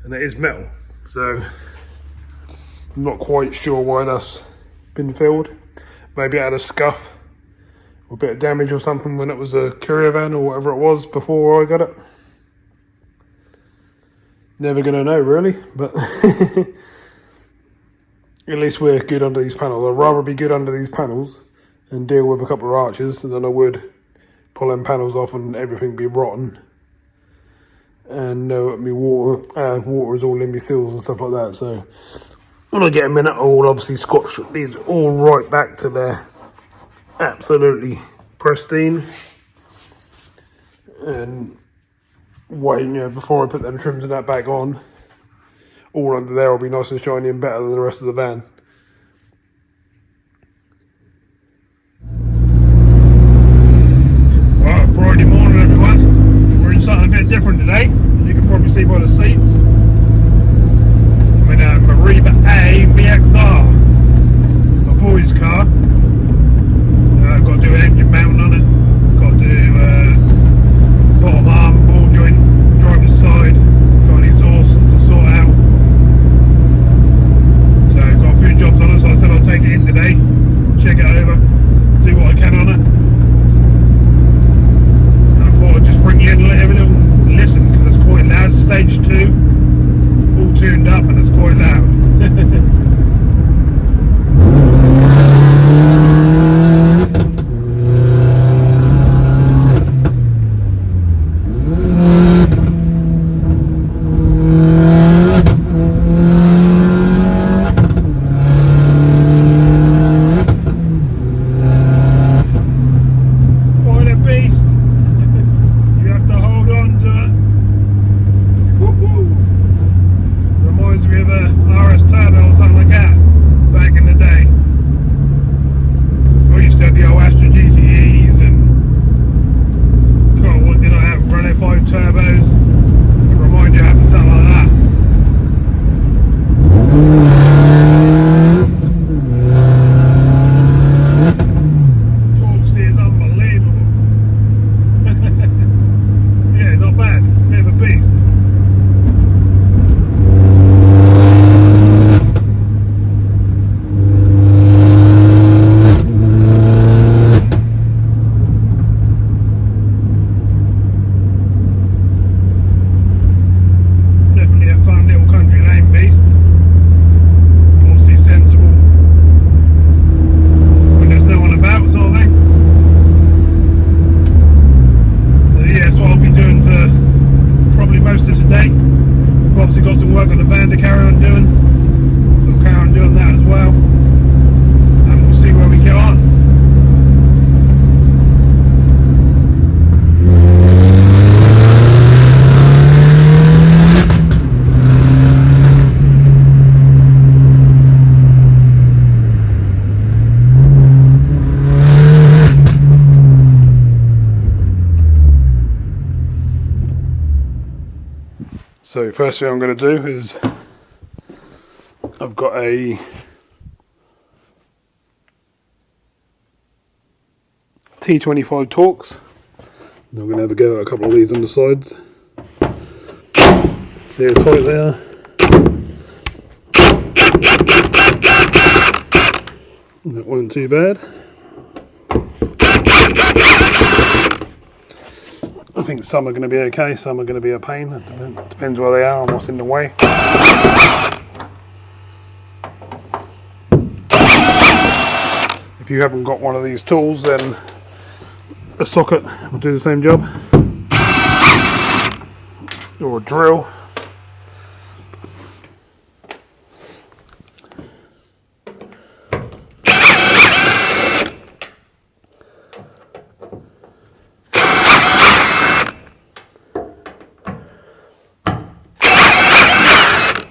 and it is metal, so I'm not quite sure why that's been filled. Maybe it had a scuff or a bit of damage or something when it was a courier van or whatever it was before I got it. Never gonna know, really, but at least we're good under these panels. I'd rather be good under these panels and deal with a couple of arches than I would pull them panels off and everything be rotten, and me water is all in my sills and stuff like that. So when I get a minute, I will obviously scotch these all right back to their absolutely pristine. and waiting, before I put them trims and that back on, all under there will be nice and shiny and better than the rest of the van. Right, Friday morning everyone. We're in something a bit different today. You can probably see by the seats. I'm in a Mariva A VXR. It's my boy's car. I've got to do an engine mount on it. Got to do bottom arm, ball joint, driver's side. Got an exhaust to sort out. So I've got a few jobs on it, so I said I'll take it in today, check it over, do what I can on it. And I thought I'd just bring you in and let everyone listen, because it's quite loud. Stage 2, all tuned up, and it's quite loud. So first thing I'm going to do is, I've got a T25 Torx. I'm going to have a go at a couple of these on the sides. See how tight they are. That wasn't too bad. I think some are going to be okay, some are going to be a pain. It depends where they are and what's in the way. If you haven't got one of these tools, then a socket will do the same job, or a drill.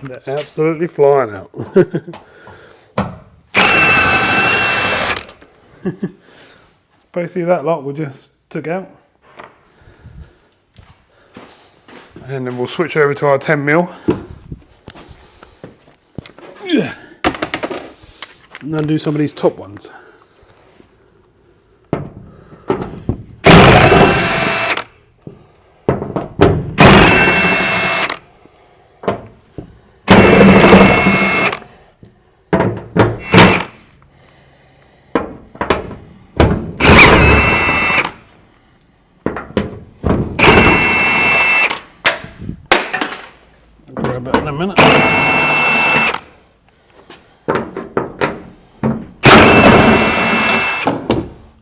They're absolutely flying out. Basically that lot we just took out. And then we'll switch over to our 10mm. And then do some of these top ones. Grab it in a minute.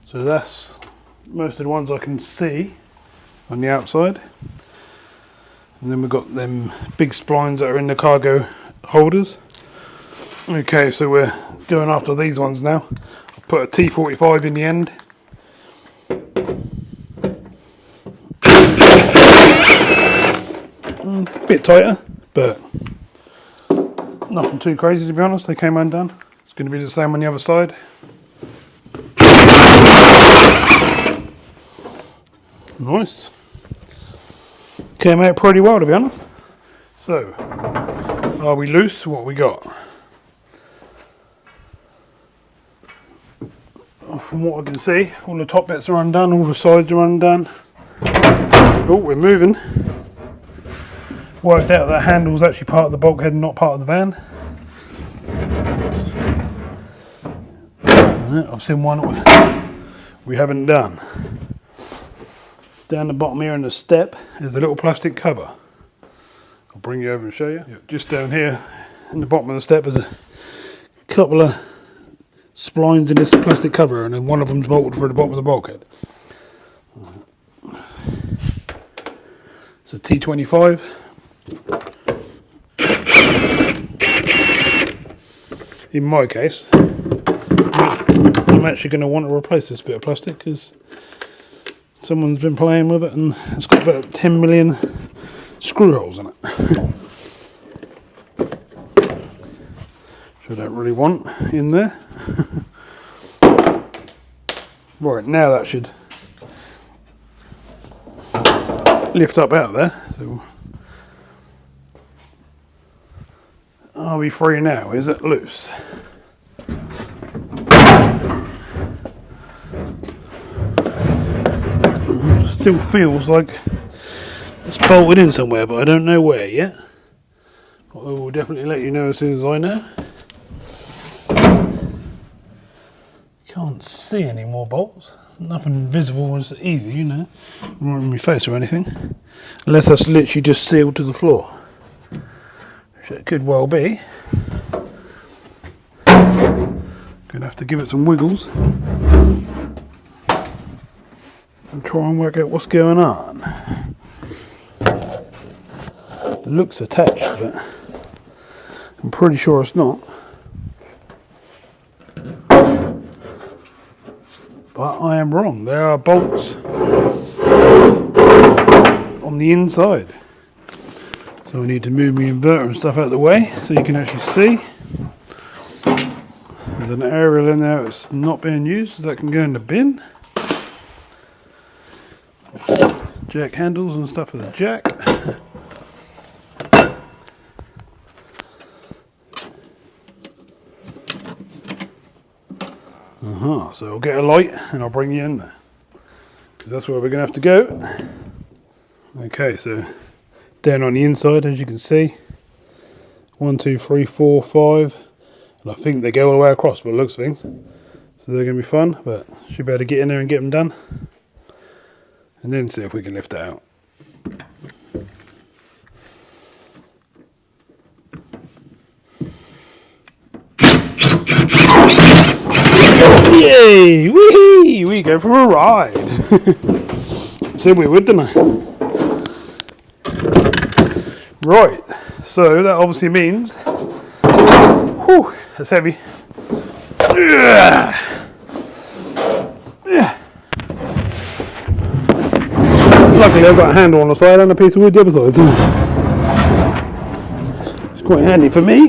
So that's most of the ones I can see on the outside. And then we've got them big splines that are in the cargo holders. Okay, so we're going after these ones now. I'll put a T45 in the end. A bit tighter, but nothing too crazy to be honest. They came undone. It's going to be the same on the other side. Nice. Came out pretty well to be honest. So, are we loose? What we got? From what I can see, all the top bits are undone, all the sides are undone. Oh, we're moving. Worked out that handle's actually part of the bulkhead and not part of the van. I've seen one we haven't done. Down the bottom here in the step is a little plastic cover. I'll bring you over and show you. Just down here in the bottom of the step is a couple of splines in this plastic cover, and then one of them's bolted through the bottom of the bulkhead. It's a T25. In my case, I'm actually going to want to replace this bit of plastic because someone's been playing with it and it's got about 10 million screw holes in it. Which I don't really want in there. Right, now that should lift up out of there. So are we free now? Is it loose? Still feels like it's bolted in somewhere, but I don't know where yet. I will definitely let you know as soon as I know. Can't see any more bolts. Nothing visible is easy, you know. Not in my face or anything. Unless that's literally just sealed to the floor. Which it could well be. Gonna have to give it some wiggles and try and work out what's going on. It looks attached, but I'm pretty sure it's not. But I am wrong. There are bolts on the inside. So I need to move my inverter and stuff out of the way so you can actually see. There's an aerial in there that's not being used, so that can go in the bin. Jack handles and stuff for the jack. So I'll get a light and I'll bring you in there, because that's where we're going to have to go. Okay, so down on the inside, as you can see, 1, 2, 3, 4, 5, and I think they go all the way across by the looks of things. So they're going to be fun, but should be able to get in there and get them done, and then see if we can lift it out. Yay! Wee! We go for a ride. Said we would, didn't I? Right. So that obviously means, whew, that's heavy. Luckily, I've got a handle on the side and a piece of wood the other side. It's quite handy for me.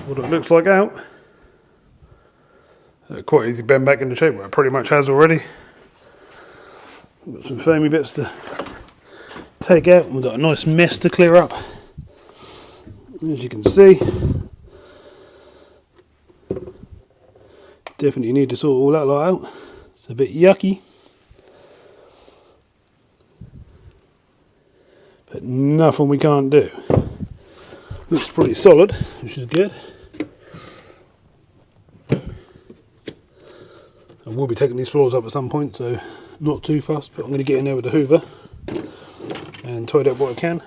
What it looks like out. Quite easy to bend back into shape, but it pretty much has already. Got some foamy bits to take out, we've got a nice mess to clear up, as you can see. Definitely need to sort all that lot out. It's a bit yucky, but nothing we can't do. Looks pretty solid, which is good. I will be taking these floors up at some point, so not too fast, but I'm going to get in there with the hoover and tidy up what I can.